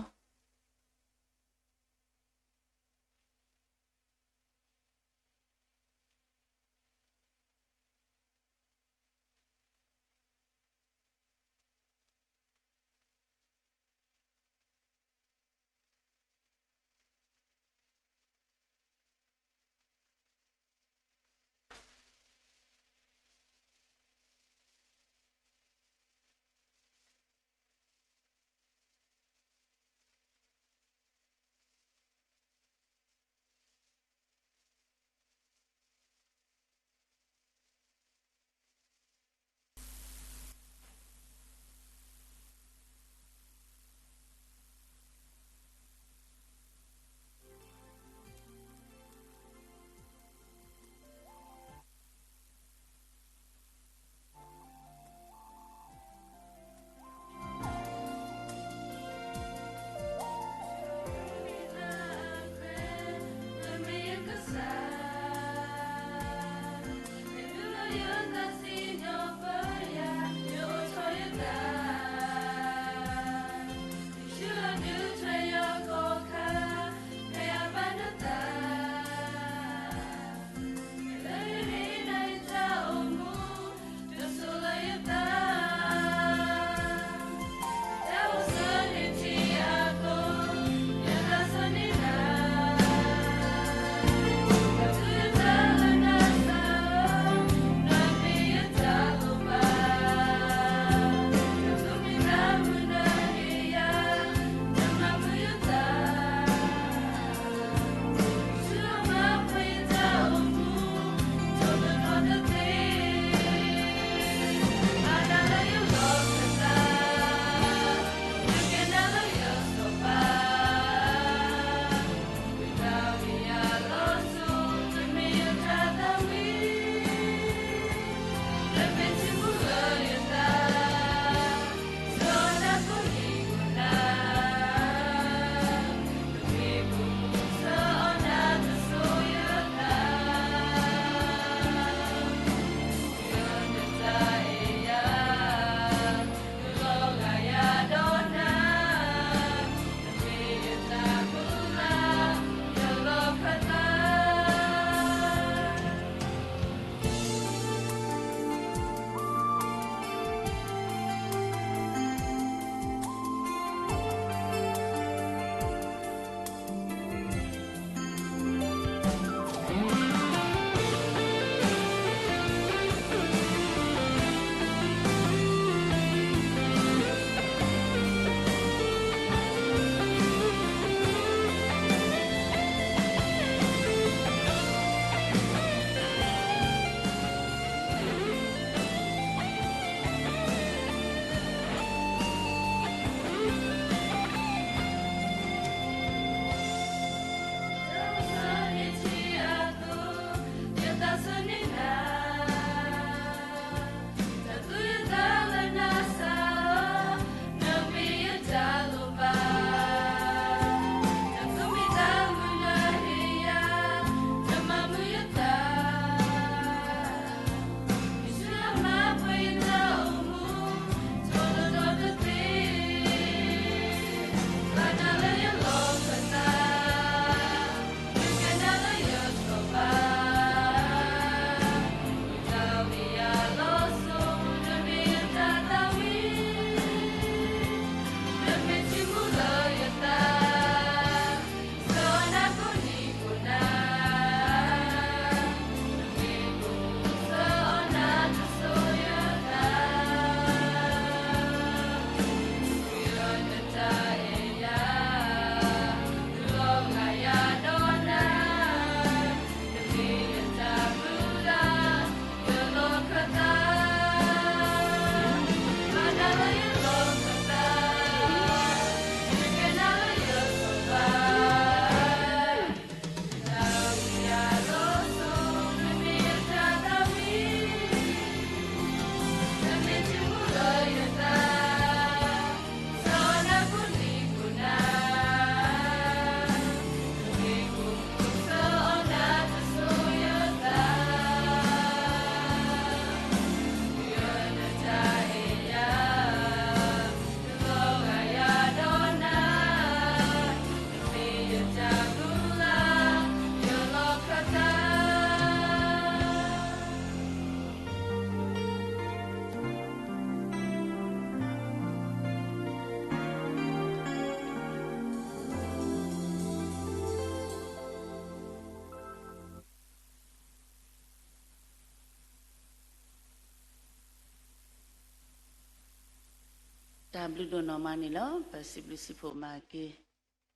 W တို့နော်မနေလောပစီပလစီဖို့မာကေ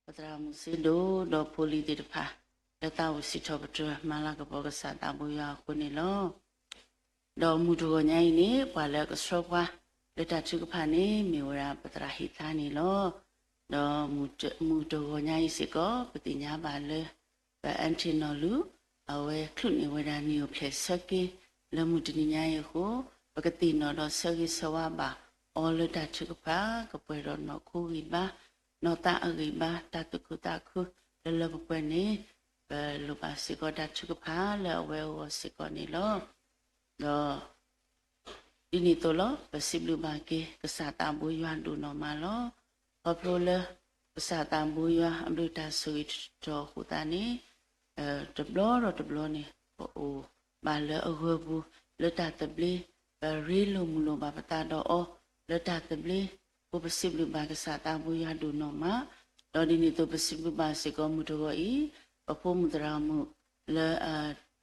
ပတရာမှုစေဒိုဒေါ်ပိုလီတေတဖာလက်တာဝစီထောပတမလာကဘောကစားတာဘူးရခုနေလောဒေါ်မူတူကိုညိုင်းနေပွာလကဆောကွာလက်တာချုကဖာနေမေဝရာပတရာဟိသားနေလောဒေါ်မူတူကိုညိုင်းစီကောပတိညာပါလေပအန်တီနော်လူအဝဲခလုနေဝဒနီကိုဖလက်စကေလမှုတနိညာယေကိုပကတိနော်တော့ဆဂိဆဝပါအော်လတာချုကဖာကပွဲတော့နော်ခုဝိပါနော်တာအဂိပါတတုကုတာခုလလပပွဲနေဘယ်လိုပါစီကောတာချုကဖာလဲဝဲဝစီကောနေလောတော့ဒီနေ့တော့လောပစီဘလူပါကေကစားတာဘူးရွာဒူနော်မလောဟောပလိုလကစားတာဘူးရွာအမလူတာဆွေတော့ဟူတာနေတဘလောနေဟိုဘာလဲအဝဘူးလက်တာတပလီဘရီလိုမူလိုပါပတာတော့အော်လက်တာတပလီဘပစီဘလူပါကစားတာဘူးရွာဒူနော်မတော့ဒီနေ့တော့ပစီဘလူပါစီကောမှုတော့ဤပဖို့မှုတရာမှုလဲ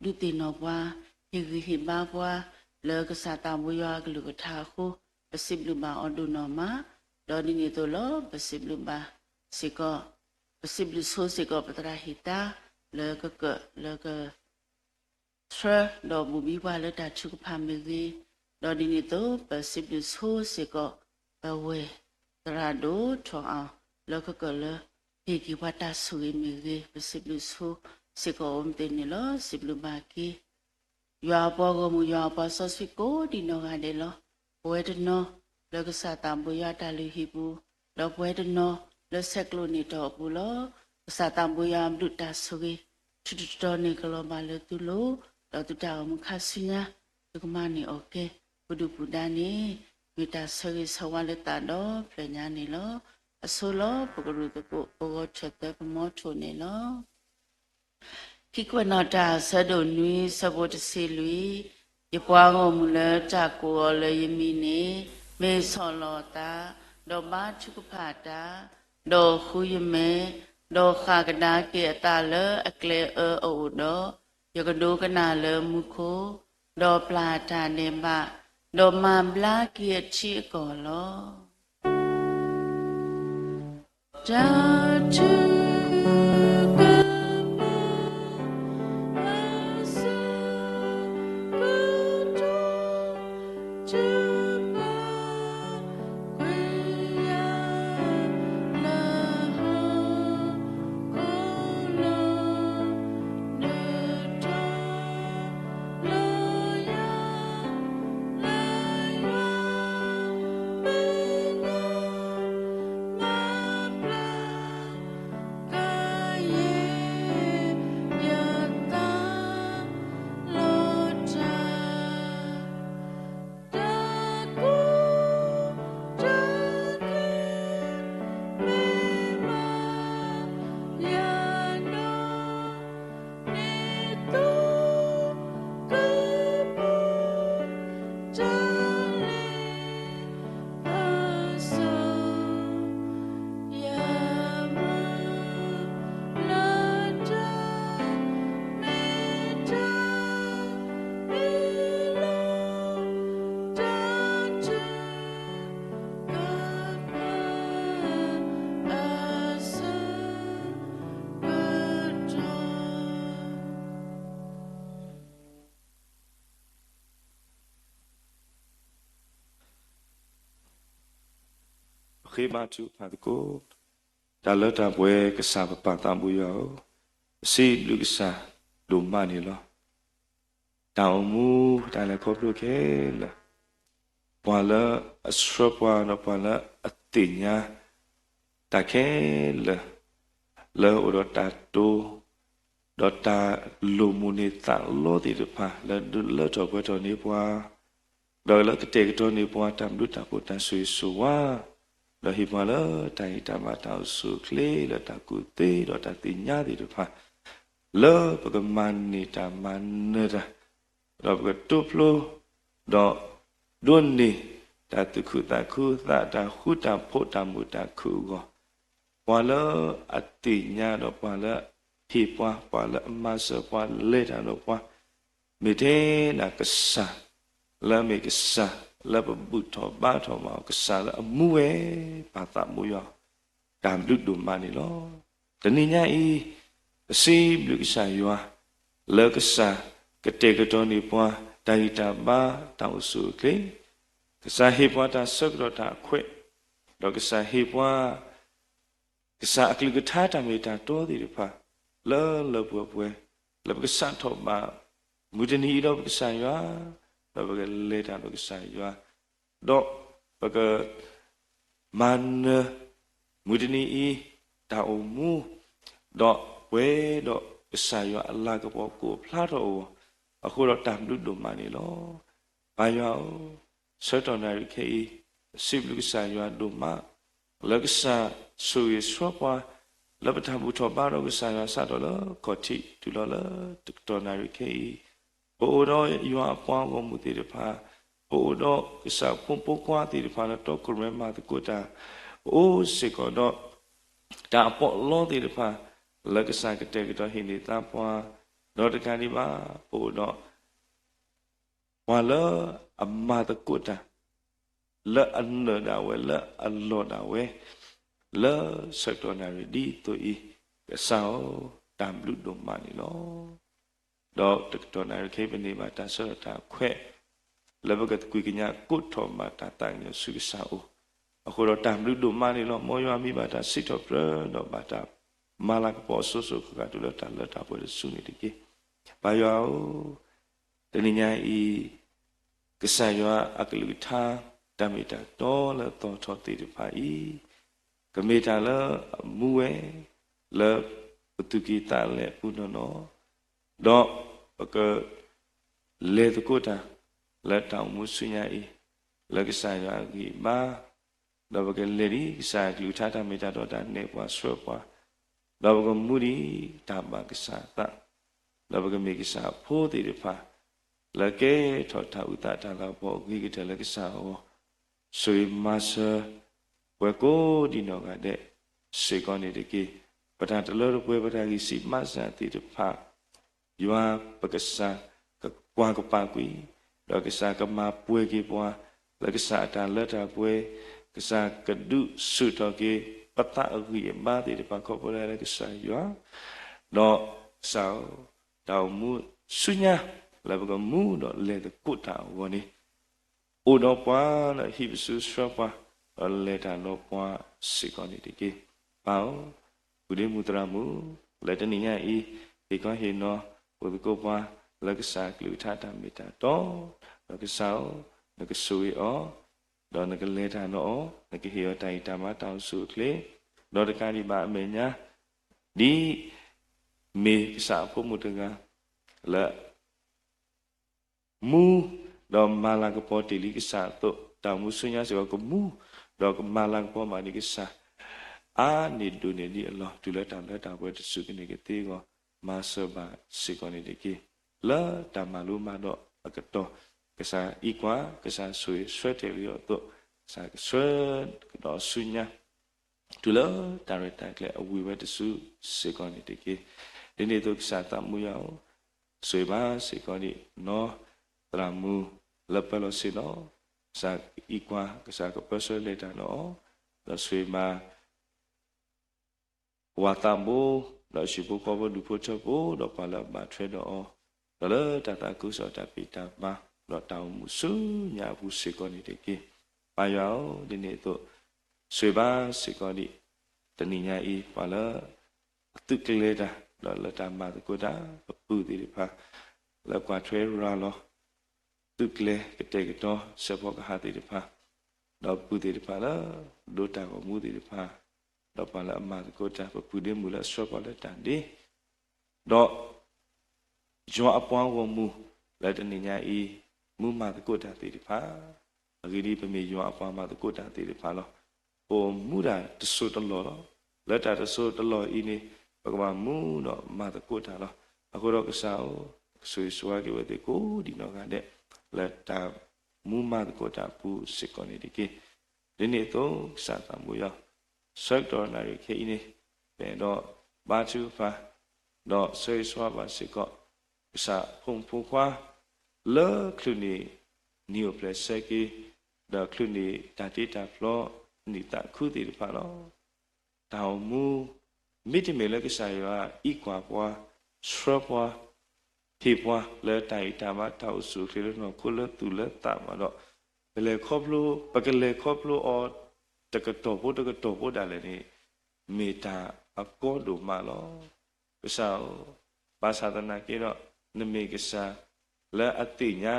ဒုတိနောပွားဟိဟိဘာပွားလေကစားတာဘူးရွာကလူကထားခုပစီဘလူပါအော်ဒူနော်မတော့ဒီနေ့တော့လောပစီဘလူပါစီကောပစီဘလူဆိုစီကောပတရာဟိတာလေကထရတော့ဘူဘီဝါလက်တာချုကဖာမေကြီးတော့ဒီနေ့တော့ပစီဘလူဆိုစီကောဘဝဲတရာဒိုထောအောင်လေကလေဟေကီဝတာဆူမေကြီးပစီဘလူဆိုစီကောအုံးတင်လောစီဘလူဘာကီရွာပေါ်ကမူရွာပေါ်ဆော့စဖီကိုဒီနောကတယ်လောဘဝဲတနောလေကစားတာဘူရတာလူဟီဘူးလောဘဝဲတနောလေဆက်ကလိုနေတော့ဘူးလောစားတာဘူရမဒုတာဆူကြီးချူတော်နေကလောပါလေသူလို့တော့တူတာမခါစီညာဒီကမနီโอเคဘုဒ္ဓဘုဒ္ဓနေမိတာဆရီဆဝလက်တာတော့ပြညာနေလောအဆိုလောပကရုတကိုဘောချက်တဲ့ပမောထုနေလောခိကွနတာဆဒုနွေစဘောတစီလူယပွားကိုမူလဲကြကိုလေယမီနေမေဆောလောတာဒေါ်ဘာချုကဖာတာဒေါ်ခူယမေဒေါ်ခါကဒါကေတာလအကလေအိုဒေါ်ယကဒုကနာလမုခိုဒေါ်ပလာတာနေမဒေါ်မဘလာကေချီကောလောဂျာချူခေမတူဖတ်ကိုဒါလတာပွဲကစားပပတံဘူးရောစီလူကစားလူမနီလောတောင်မူတိုင်လည်းခေါ်လို့ခဲလာပွာလာအစရပွာနပွာလာအတင်ညာတခဲလာလောရတာတိုဒေါ်တာလူမူနေတာလောဒီဖာလာဒူလောတော့ပွဲတော်နေပွာဒေါ်လကတေတော်နေပွာတမ်လူတာကိုတန်ဆွေဆိုဝါလောဟိမလာတိုင်တမတောက်စုကလေးလတကုသေးတော့တတိညာဒီတို့ဖာလောပကမန်နေတာမန်နေတာတော့ကတုဖလိုတော့ဒွန်နီတတခုတခုတာခုတာဖို့တာမူတာခုကိုပွာလောအတိညာတော့ပွာလဟိပွာလအမဆပွာလေတာတော့ပွာမေတေနာကဆာလာမေကဆာ le bu tho ba tho ma ka sa la mu we ba ta mu yo dam lu du ma ni lo de ni nya I si lu ka sa yo le ka sa ka te ka to ni pwa dai ta ba ta su ke ka sa he pwa ta sok ro ta khwe do ka sa he pwa ka sa akli ka tha ta me ta to di ri pha le pu pwe le ka sa tho ba mu de ni do ka sa yo do ka le ta do ka sa yo do ba ka man mu de ni I ta o mu do we do ka sa yo Allah ka po ko phla thoအခုတော့တမ်လူတို့မှနေလို့ဘာရောဆွတော်နာရီခေစိဘလူကဆာရွာတို့မှလကဆာဆူရဆွပွားလပထဘူထောပါတော့ကဆာရွာစတော့လကောတိတူလောလတတော်နာရီခေဘိုးတော်ရွာပွားကုန်မှုတည်တဖာဘိုးတော်ကဆာဖုန်ပိုးကွာတည်တဖာတော့ကရမတကိုတာအိုးစေကောတော့တာပေါ်လို့တည်တဖာလကဆာကတဲ့ကတော့ဟိနေတာပွားတော့တကန်ဒီပါပို့တော့ဝါလာအမတကုတာလဲအန်နာဝဲလဲအလောနာဝဲလဲစက်တော်နာရီဒီတူဤကဆောတမ်လူဒုမနီလောတော့တတော်နာရီခေပနေမှာတဆရတာခွဲလဲဘကတကွေကညာကုထောမှာတတန်ရဆုကဆောအခုတော့တမ်လူဒုမနီလောမောယမိပါတာစစ်တော်ပြတော့ပါတာမာလကပေါ်ဆူဆူကတူလတာလတာပေါ်ဆုနေတကေဘာယောတနည်းညာဤကဆာယောအကလူထာတမိတာတော်လတော်တော်တည်တဖာဤကမေတာလမူဝဲလပတုကိတာလေပုနနောတော့ပကလေတကုတာလက်တောင်မှုဆွညာဤလကဆာယောဤမာတော့ပကလေဒီကဆာကလူထာတမိတာတော်တာနေပွားဆွဲပွားတော့ပကမူရီတပါကဆာတလဘကမေကိစာဖိုးတိရဖာလကေထောထဥတတာလာဘောဂိကတလကိစာဟောဆွေမဆဝကိုဒီနောကတဲ့စေကောနေတကေပထတလောပွဲပထကိစီမဆန်တိရဖာယွာပကဆာကကွာကပါကွီလကိစာကမပွဲကေပွားလကိစာတာလက်တာပွဲကစာကဒုဆုတော်ကေပတအဂိမာတိရဖာခောပရလကိစာယွာတော့ဆောတောင်မှုဆုညာလဘကမှုတော့လေတကုတာဝနေအိုတော့ပွားလဟိပစုဆွပွားလေတာတော့ပွားစေကောနေတကေပေါဘုရေမူတရာမူလက်တနိညာဤဒီကောဟေနောဘုဒကောပွားလကစာကလူထတာမေတာတော့လကဆောလကဆူယောတော့နကလေတာနော်နကဟေယတိုင်တာမတောင်စုကလေတော့တကတိပါအမေညာဒီမေကစာဖို့မှုတကလက်မူတော့မာလာကပေါ်တီလီကစာတော့တောင်မှုဆွညာစေကမူတော့မာလာကပေါ်မာနီကစာအာနေဒုနေဒီအလောဒူလက်တာလက်တာပွဲတစုကနေကတေကောမာဆဘာစေကောနေတကေလာတမလူမတော့အကတော့ကစာဤကွာကစာဆွဲတယ်ပြီးတော့စာဆွဲတော့ဆွညာဒူလာဒါရတာကလေအဝီဝဲတစုစေကောနေတကေဒီနေ့တော့စာတမှုရအောင်ဆွေပါစေကောဒီနော်တရမူလပလောစီနော်စာဤကွာကစာကပဆွဲလက်တာနော်တော့ဆွေမာဝါတမူတော့ရှိဖို့ကောဘဒူဖို့ချက်ဖို့တော့ပါလာမထွဲတော့တော့လေတတကုစောတပိတာပါတော့တောင်းမှုစုညာဘူးစေကောနေတကေပါယောဒီနေ့တော့ဆွေပါစေကောဒီတဏိညာဤပါလာတုကလေတာတော့လတမတ်ကိုတာပူတိဖာလောက်ကွာထွဲရလောတုကလေကတဲ့ကတော့စဘောကဟာတိဖာတော့ပူတိဖာလားဒိုတာကိုမူတိဖာတော့ပါလာမတ်ကိုတာပူဒီမူလာဆောပါလက်တန်ဒီတော့ဂျွာအပွားဝမူလက်တနိညာဤမူမတ်ကိုတာတိဖာအဂိဒီပမေဂျွာအပွားမတ်ကိုတာတိဖာလောဟိုမူတာတဆုတလောလက်တာတဆုတလောဤနေဘဂဝါမူတော့မတ်ကိုတာလောအခုတော့ကစားဆွေဆွားကြဝတဲ့ကိုဒီနောကတဲ့လက်တာမူမတ်ကိုတာပူစစ်ကောနေဒီကေဒီနေ့တော့စာတမှုရဆက်တော်နာရီခေနေပဲတော့ဘာချူဖာတော့ဆွေဆွားပါစစ်ကောစာဖုန်ဖူခွာလောခလူနီနီယိုပလက်ဆက်ကီ ဒါခလုနေဒါတေတာဖလောနေတာခုတီတဖာလောတောင်မူမိတမေလကစားရဤကွာပွားစရပွားဖေပွားလဲတိုင်တာမတောက်စုခေလို့နော်ခုလတူလက်တာမတော့ဘယ်လေခေါပလိုပကလေခေါပလိုအော်တကတော့ဖို့ဒါလည်းနေမေတာအကောဒူမလောကစားဘာသာတနာကေတော့နမေကစားလဲအတိညာ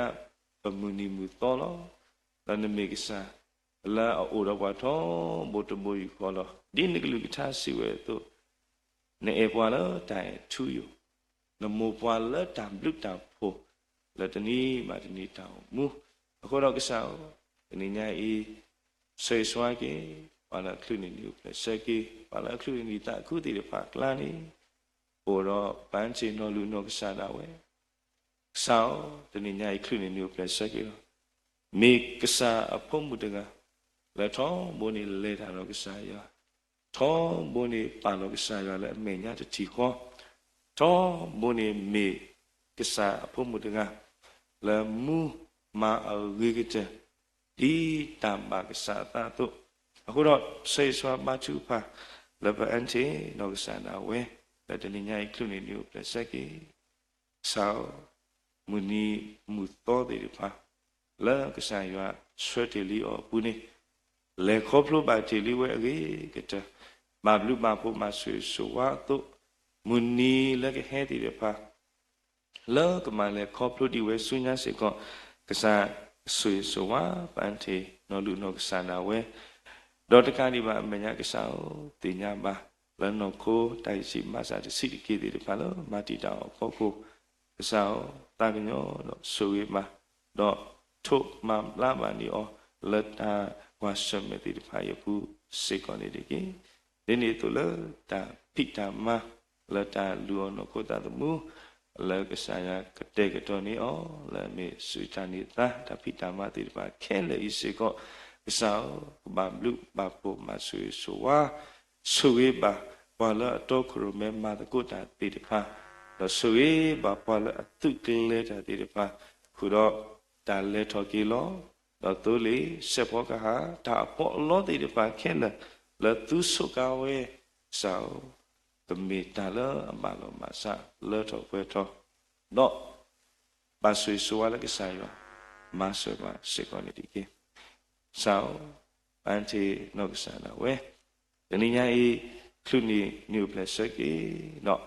ပမူနီမူတော်လောလနမေကစားလာအိုရဘတ်ထောဘုတမူယူခေါ်လောဒီနိကလူကထားစီဝဲတို့နေအပွားလောတိုင်ထူယူနမောပွားလက်တံဘလုတံဖို့လက်တနီမာတနီတောင်မူအခုတော့ကစားဒီညာဤဆေဆွာကေပါလာခလူနီယူပလက်ဆက်ကေပါလာခလူနီတာအခုတည်းဖာကလာနီဟိုတော့ပန်းချင်တော်လူနောကစားတာဝဲဆောင်းဒီညာဤခလူနီယူပလက်ဆက်ကေမေကစားအဖို့မှုတကလက်ထောင်းဘုန်နေလဲတာတော့ကစားရထောင်းဘုန်နေပါတော့ကစားရလဲအမေညာတချီခေါ်ထောင်းဘုန်နေမေကစားအဖို့မှုတကလဲမူမာအဝေကတဲ့ဒီတမ်ဘာကစားတာတော့အခုတော့ဆေးဆွာမချူဖာလဘအန်တီနောကစားနာဝဲလက်တလညာခလုနေမျိုးပလက်ဆက်ကီဆောမူနီမူတော်တယ်ဖာလာကစားရဆွဲတယ်လီအောပူနေလေခေါပလိုပါတီလီဝဲအေကတမဘလူမဖို့မဆွေဆိုဝါတော့မူနီလက်ကဟဲတီရဖာလာကမလေခေါပလိုဒီဝဲဆွညာစေကောကစားဆွေဆိုဝါပန်တီနော်လူနော်ကစားနာဝဲဒေါ်တကာဒီပါမညာကစားတင်ညာပါလနော်ကိုတိုက်စီမဆာတစီတကေတီရဖာလောမာတီတောင်ခေါကိုကစားတာကညောတော့ဆွေမှာတော့ထုတ်မလာမနီအောလက်တာဝါရှမေတိဖာယပုစေကောနေတကေဒီနေ့တို့လတာဖိတာမလက်တာလူအောင်ကိုတာတမှုလက်ကစားရကတဲ့ကတော့နေအောလက်မေစွချာနေတာတဖိတာမတိဖာခဲလေစေကောကစားဘာဘလူဘာပုမဆွေဆိုဝါဆွေပါဘာလာတော့ခရမဲမာတကိုတာတိဖာတော့ဆွေဘာဘာလာတုကလေတာတိဖာခုတော့ဒါလေထော်ကီလောတော့သူလေစေဘောကဟာဒါပေါ်လို့တိဖာခဲလေလသူစုကဝဲဆောတမီတာလအမလောမဆာလေထော်ပွဲထော်တော့ဘာဆွေဆိုရလကစားရမဆွေပါစေကောနေဒီကေဆောအန်တီနော့ဆာလာဝဲဒီနေ့ညအေးခလူနီနျူပလက်ဆက်ကေတော့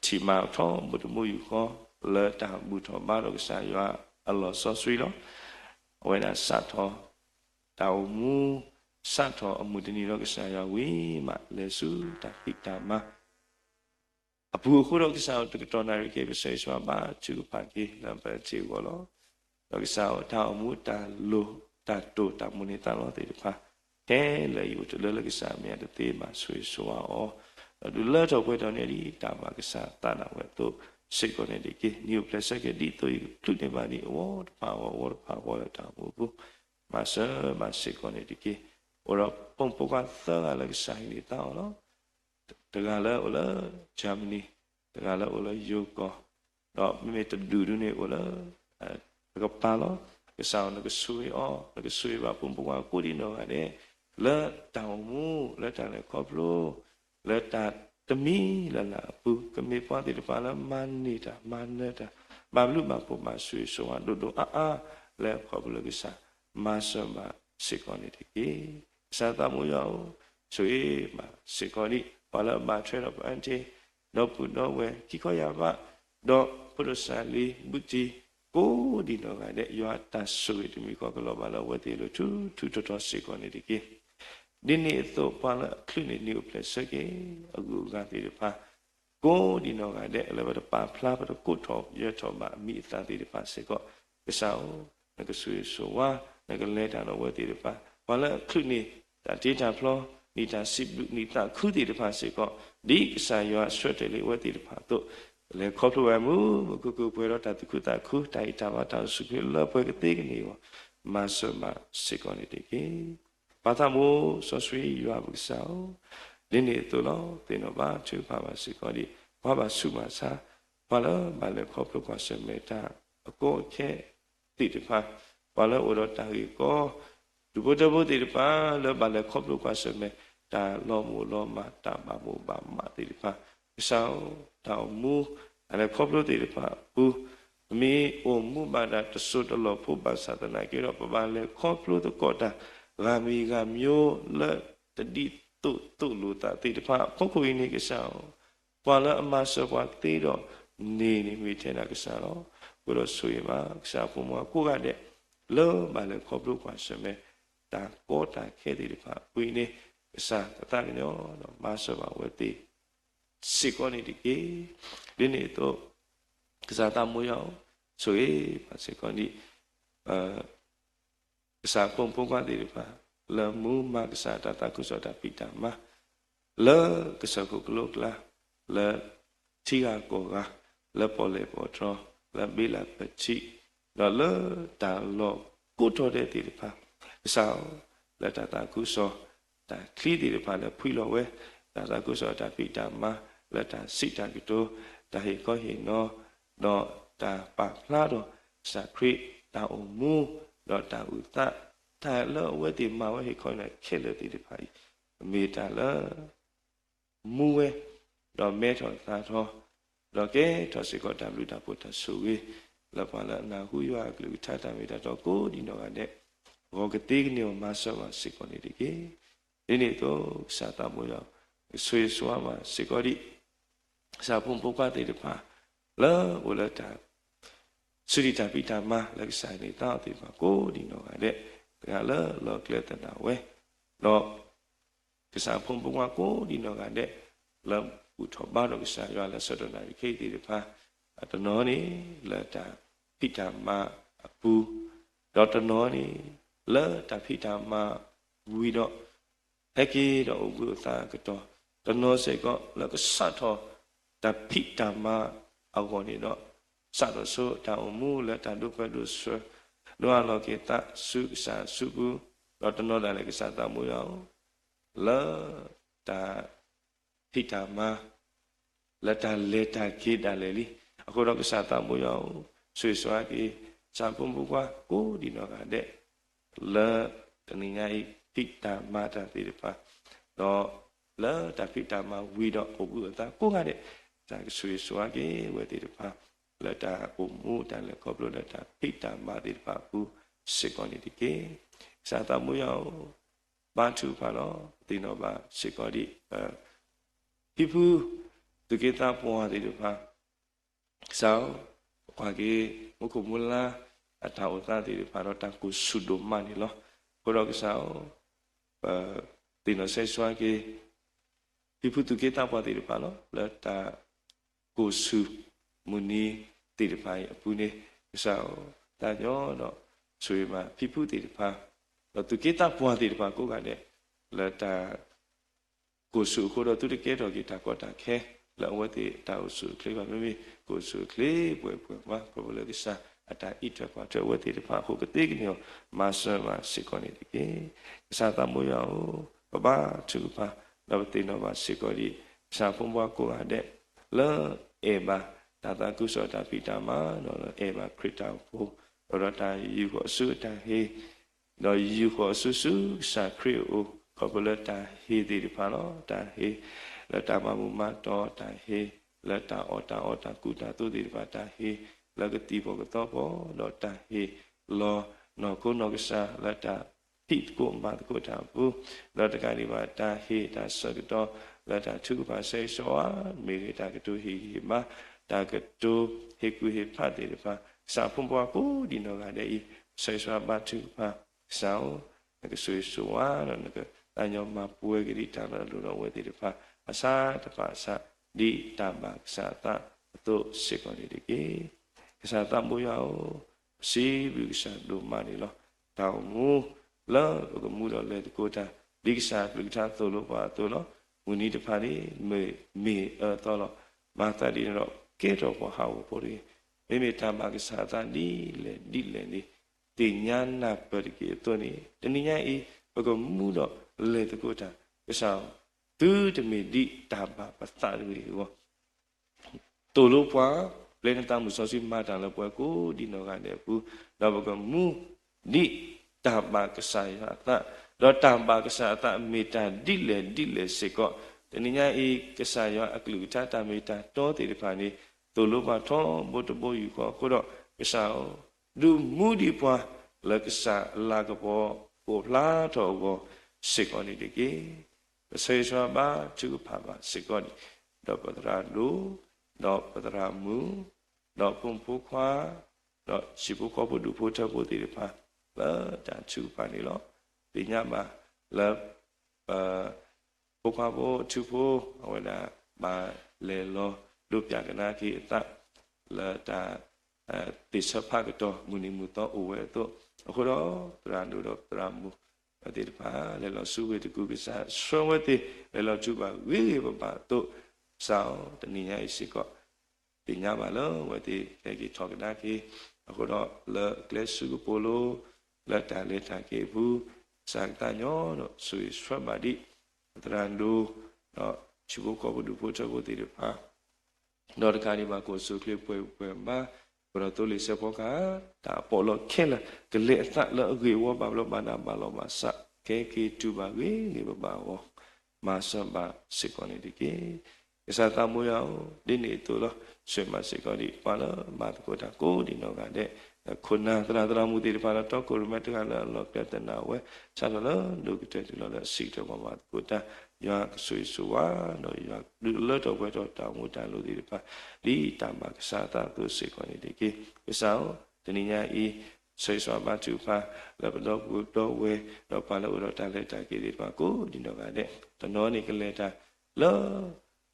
တီမာထောဘုဒ္ဓမူယူခေါ်လေတာဘူထောဘာတော့စားရအလောဆောဆွေလောဝဲနာစတ်ထောတောင်မူစတ်ထောအမှုတနီတော့ကစားရဝေးမလေစုတပိတာမအပူခုတော့ကစားတတော်နာရကေပစေဆွာပါချူပါကေနံပါတ်ချီဝလောတော့ကစားတောင်မူတာလိုတာတိုတာမူနေတာလောတေဖာတဲလေယူတလလကစားမြတ်တေးမှာဆွေဆွာအောဒူလာတော့ပွဲတော်နေဒီတာပါကစားတာနာဝဲတော့စိတ်ကနေဒီကေနျူပလက်ဆက်ကဒီတော့ထုနေပါဒီဝေါ်ပါဝေါ်ပါဝေါ်တာဘူးမဆာမစိတ်ကနေဒီကေဝရပုံပကသလာလကစားနေတာနော်တကလည်းဟိုလားဂျာမနီတကလည်းဟိုလားယူကောတော့မိတဒူဒူနေဟိုလားကပါလောကစားနကဆွေအောကဆွေပါပုံပကကိုဒီနော်တဲ့လက်တောင်မူလက်တလည်းခေါပလိုလက်တာတမီလာလာပုကမေပွားတိတပါလာမန်နေတာမန်နေတာဘာလို့မပေါ်မဆွေဆိုတော့ဒိုအာလဲခေါပလိုကစားမဆမစေကောနေတကေစာတမူယောဆွေမစေကောနီဘာလာမထွဲတော့အန်တီတော့ပုတော့ဝဲခိခေါ်ရပါတော့ပုရဆာလီဘုတိကိုဒီတော့ကတဲ့ရွာတဆွေတမီခေါ်ကလောဘာလာဝဲတေလို့ထူတော်စေကောနေတကေဒီနေ့တော့ပါလာခလိနေနျူပလက်ဆက်ကေအခုကတည်းကပါကိုဒီတော့ကတဲ့အလဘတပါဖလားဘတကုတ်တော်ရတော်မှာမိအသားတည်းပါစေကောကစားငကဆွေဆိုဝါငကလဲတာတော့ဝဲတည်းပါဘာလာခလိနေတာဒေတာဖလောနေတာစစ်နေတာခုတည်းပါစေကောဒီကစားရွာဆွတ်တယ်လေဝဲတည်းပါတော့လေခေါပလိုဝဲမှုကုပွဲတော့တခုတခုတိုက်တာပါတော့စုကလပွဲကတိကနေမဆမစေကောနေတကေဘာသာမို့ဆောဆွေရွာဘူးဆောလင်းနေတို့လောတင်တော့ပါချူပါပါစီကောဒီဘာပါစုပါစာဘာလို့ဘာလဲခေါပလိုကစမေတာအကိုခဲတိတဖာဘာလို့ဥတော်တာကြီးကို du bo de bo de pa le ba le khop lo kwa se me ta lo mo lo ma ta ba mo ba ma de pa sao ta mu ale khop lo de pa bu mi o mu ba da so to lo phu ba sa ta na ke ro ba le khop lo to ko ta ga mi ga myo le ta di tu lu ta de pa pho ko ni ke sao pa la ama so pa te do ni mi the na ke sa lo ko ro so yi ma sa phu mo ko ga de lo ba le khop lo kwa se me ta ko ta ke de pa wi ni sa ta ni no ma so ba we ti si ko ni di ke de ni to sa ta mo yo so ye pa si ko ni sa pong pong kwa de pa la mu ma sa ta ta ku so ta pi ta ma la ke sa ko lo la la chi ga ko ga la po le po tro la bi la pa chi la la ta lo ku to de ti pa sa la ta ta ku so ta kli ti pa la phui lo we ta ta ku so ta pi ta ma la ta si ta ki to ta he ko he no no ta pa la do sa kri ta o mu do ta u ta ta lo we ti ma we he ko na khe le ti pa me ta la mu we do me tho ta tho do ke tho si ko ta lu ta pu ta su we la pa la na hu yo a lu ta ta me ta do ko di no ga de go ke ti ni o ma so wa si ko ni di ke ni ni to sa ta mo yo sui swa ma si ko di sa pum pu kwa ti de pa la o la ta su di ta pi ta ma la sa ni ta ti pa ko di no ga de ga la lo kle ta na we lo ke sa pum pu kwa ko di no ga de la u tho ba do sa yo la so do na ke ti de pa ta no ni la ta pi ta ma pu do ta no ni la ta pi ta ma wi do he ki do u sa ka to ta no se ko la ka sa tho ta pi ta ma a ko ni do sa do so ta o mu la ta do pa do so do a lo ke ta su sa su bu do ta no da le ka sa ta mu yo la ta pi ta ma la ta le ta ki da le li a ko do ka sa ta mu yo sui swa ki sa pum bu kwa ko di no ga de la ta ni ngai pi ta ma ta ti de pa do la ta pi ta ma wi do o bu ta ko ga de ta sui swa ki we ti de pa la ta o mu ta le ko blo la ta pi ta ma ti de pa bu se ko ni di ke sa ta mu yo ba tu pa lo ti no ba se ko di pi pu tu ke ta po ti de pa sao kwa ke mo ko mu la ata o ta ti de pa ro ta ku su do ma ni lo ko ro ke sao ti no se swa ke pi pu tu ke ta po ti de pa lo la ta ku su mu ni ti de pa pu ni sao ta nyo no sui ma pi pu ti de pa lo tu ke ta po ti de pa ko ga de la ta ku su ko ro tu de ke ro ki ta ko ta ke la we ti ta o su kle ba mi ko su kle pwe pwe ma ko le ki sa ata i twa kwa twa we ti de pa ko ke ti ki no ma sa ma si ko ni de ke sa ta mo ya o ba ba tu pa la ti no ba si ko di sa phom bwa ko ga de la e ba ta ta ku so ta pi ta ma no e ba krita ko ro ta yu ko su ta he no yu ko su su sa kri o ko le ta he ti de pa no ta he la ta ma mu ma to ta he la ta o ta ku ta tu ti de pa ta he la ke ti po ko to po lo ta he lo no ko no ke sa la ta pi ko ma ko ta bu la ta ka ni ba ta he ta sa ke to la ta tu ba se so a me ke ta ke tu he ma ta ke tu he ku he pha ti de pa sa phum bwa ko di no ga de i se so ba tu pa sa o ke su so a no ke ta nyo ma pu ke ri ta lo lo we ti de pa asa ta pa sa di ta ba sa ta to se ko ni de ke sa ta mu ya o si bi sa do ma ni lo ta mu la ko mu lo le ko ta di sa bi ta to lo pa to lo mu ni de pa ni me to lo ma ta di lo ke to ko ha wo po ri me me ta ma ke sa ta di le ni ti nya na pa ri ke to ni de ni nya i ko mu lo le ko ta ke sa tu de me di ta ba pa sa ri ko to lo pa le na ta mu so si ma ta lo pa ko di no ga de pu da ba ko mu di တာပါကစားရတာတော့တာပါကစားတာမေတ္တာဒီလေစေကောတနည်းညာဤကစားရအကလူတာမေတ္တာတောတေတဖာနေသူလိုပါထောဘုတ္တဘောယူကောကိုတော့ကစားဒူမူဒီပွားလကစားလာကဘောကိုလာတော့ကိုစေကောနေတကေဆေဆွာပါကျူဖာပါစေကောနေတော့ပဒရာလူတော့ပဒရာမူတော့ပုံဖူခွာတော့ရှိဖို့ခေါ်ဖို့ဒူဖို့ချက်ဖို့တေတဖာလာတာကျူပါနေလို့ဒီညမှာလာပုခါဖို့ချူဖို့ဟောလာမာလေလောလူပြကနာကိအတလာတာတိစဖာကတော့မူနီမူတော့အဝဲတော့အခုတော့တရန်တို့တော့တရမူအတိတပါလေလောစုဝေတကူကစားဆွံဝတိလေလောချူပါဝေပပတော့စောင်းတနည်းရဲ့ရှိကောဒီညမှာလောဝတိကေကိထောကနာကိအခုတော့လေကလစုပိုလိုလက်တာလက်တာကေဘူးစံတညောတော့ဆွေဆွတ်ပါဒီတရန်တို့တော့ချူဖို့ကောဘူးဒူဖို့ချက်ဖို့တိတပါတော့တခါဒီမှာကိုစုကလေးပွဲမှာဘရတိုလီစေဖောကတာပေါ်လို့ခဲလာကလေးအသက်လောအကြီးဝဘာလို့ဘာနာဘာလို့မဆကေကေတူပါဝေနေဘာဝမာဆဘာစေကောနေဒီကေအစသမူယောဒီနေတူလို့ဆွေမစေကောဒီပါလို့မာတကိုတာကိုဒီနောကတဲ့ခုနသရသရမူတိပါတော့ကိုရမတ်ကလောပြတနာဝဲချာလို့လူကတဲ့လို့စိတ်တော့မှာကိုတာယာဆွေဆွာတော့ယာလောတော့ဘဲတော့တောင်းမတန်လို့ဒီပါဒီတမကစားတာသူစိတ်ခေါ်နေဒီကေပစောတနည်းညာဤဆွေဆွာပါသူပါလဘတော့ဘူးတော့ဝဲတော့ပါလို့တော့တန်လက်တာကေဒီပါကိုဒီတော့ကတဲ့တနောနေကလေးတာလော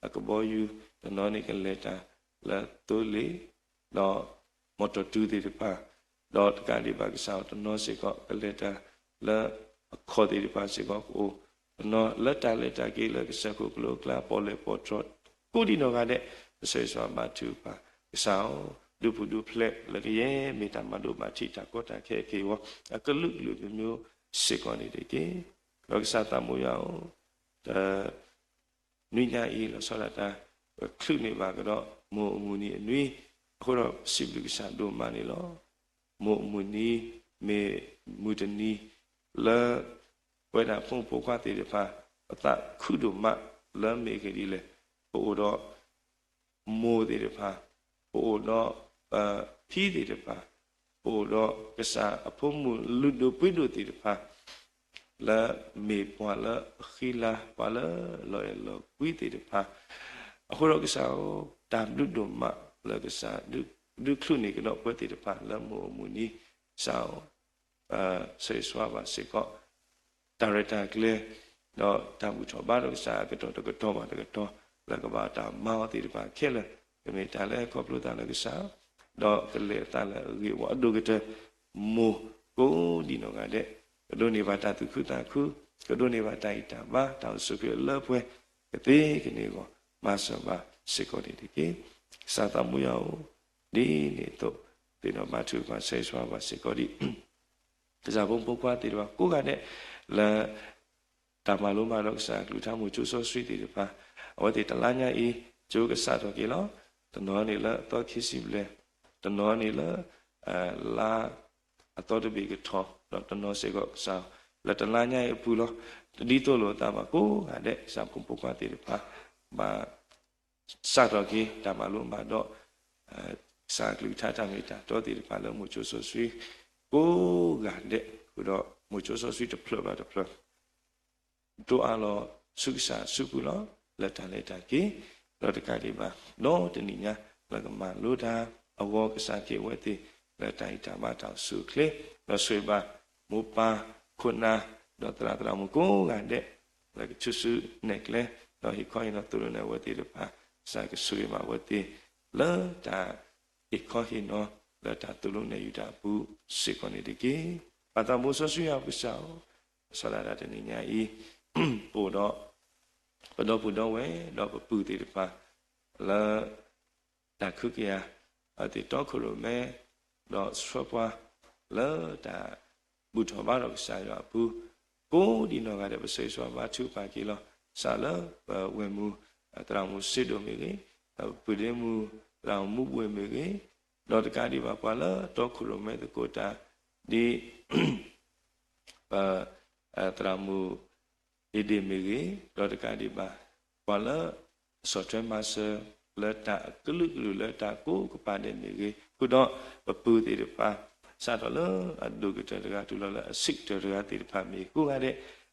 အကဘောယူတနောနေကလေးတာလာတူလီတော့မတော်တူဒီပါတော့တကန်ဒီပါကစားတနောစေကောကလေးတာလာခေါ်ဒီပါစေကောကိုနော်လက်တာကေလကစကုကလောကလာပေါ်လေပေါ်ထကိုဒီနောကတဲ့ဆေဆွာမတူပါဆောင်းဒူပူဒူဖလက်လကရဲမေတ္တာမတို့မချိတာကောတာခဲကေဝအကလုလူမျိုးစေကောနေတယ်ကေလောကစားတမူရအောင်နွိညာဤလောဆောလာတာခုနေပါကတော့မို့အမူနီအနွိအခုတော့စိဘလူကစားတို့မနေလောမို့အမူနီမေမူတနီလာဝဲတာဖုန်ပိုခွားတေဖာအတခုတို့မလမ်းမေခေဒီလေပို့တော့မိုးတေဖာပို့တော့ဖြီးတေဖာပို့တော့ကစားအဖုံးမလူတို့ပြိတို့တေဖာလာမေပွာလာခီလာပါလာလော်လော်ကွီတေဖာအခုတော့ကစားတာလူတို့မလာကစားဒုခုနေကတော့ပွဲတေဖာလမ်းမို့မူနီဆောင်းဆေဆွာပါစေကောဒါရတာကလေးတော့တမှုချောဘာလို့စားကတော့ပါတော့လကဘာတာမောတိပါခဲလေဒီမေတာလဲကောပလူတာလည်းစားတော့ကလေးတာလည်းဒီဝါဒုကတဲ့မူကိုဒီနောကတဲ့တို့နေပါတာသူခုတာခုတို့နေပါတိုက်တာပါတောင်စုပြလပွဲကတိကနေကောမဆဘာစေကိုဒီကေစာတမှုယောဒီနေတော့ဒီတော့မထုပါဆေဆွာပါစေကိုဒီဒါဘုံပုတ်ခွားတေတော့ကိုကတဲ့လာတမလုံးမတော့စာလူထားမှုကျိုးစောဆွေးတည်ပါအဝတိတလာညာဤကျိုးကစားတော့ကေလောတနောနေလာတော့ခိစီဘလေတနောနေလာလာအတော်တဘီကထောတော့တနောစေကောစားလာတလာညာအပူလောဒီတော့လို့တာပါကိုကတဲ့စာပုံပုတ်ကွာတည်ပါဘာစားတော့ကေတမလုံးမတော့စာလူထားတာမိတာတော့တည်ပါလို့မှုကျိုးစောဆွေးကိုကတဲ့ခုတော့မှုချိုးစောဆွေးတဖလပါတဖလတို့အလောစုစာစုကူလောလက်တာကေတော့တကတိပါတော့တနည်းညာလကမလို့တာအဝေါကစားကေဝဲတိလက်တိုင်းတာမတောင်စုကလေတော့ဆွေပါမူပါခုနာတော့တရာမကိုကတဲ့လကချွစုနေကလေတော့ဟိခိုင်းတော့သူလည်းဝဲတိတပါစာကဆွေမှာဝဲတိလာတာဟိခိုင်းတော့လက်တာသူလုံးနေယူတာဘူးစေကောနေတကေပါတမိုးဆွဆွရပစောဆလာရတဲ့နေညာဤပို့တော့ဘတော်ပူတော့ဝဲတော့ပူတေတပါလာတာခုကရအတိတော့ခုလိုမဲတော့ဆွပွားလာတာဘူတော်ဘာတော့ဆာရဘူးကိုဒီတော့ကတဲ့ပစေဆွာဘာသူပါကီလောဆာလာဝဲမှုတရမှုစစ်တို့မီကြီးပူရမှုတရမှုဝဲမီကြီးတော့တကတိပါပွာလာတော့ခုလိုမဲတကိုတာဒီ ตรามูอีดีมีกีรถการดีบ้าพอละสอดเทรมาเซเลตากลุกลุเลตากูก็ปาเดมีกีกูดอปปูตีดีบ้าซาตอละดูกิจตระตุลละสิกตระตีดีบ้ามีกูงาเด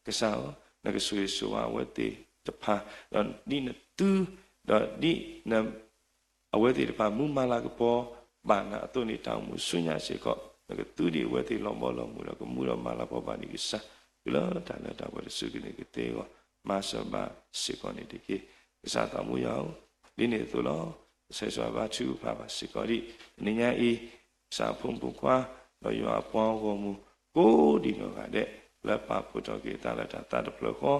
กษาวนักสุยสุวาเวตีตะพาดอนนี่นตูดอนนี่นအဝဲတိတပါမူမာလာကပေါ်ဘာနာအတုန်တောင်မူဆွညာစေကောငါတူဒီဝဲတိလောမောလောမူတော့ကမူတော့မာလာပေါ်ပါနေကစားဒီလိုတာလက်တာဝဲစုကနေကတေကောမာဆဘာစေကောနေတကေစားတော်မူရောဒီနေ့ဆိုတော့ဆေဆွာဘာချူပါပါစေကောဒီနညာဤစာဖုံပုကွာတော့ရွာပွားကိုမူကိုဒီတော့ကတဲ့လက်ပါဖို့တော့ကေတာလက်တာတာတပလခော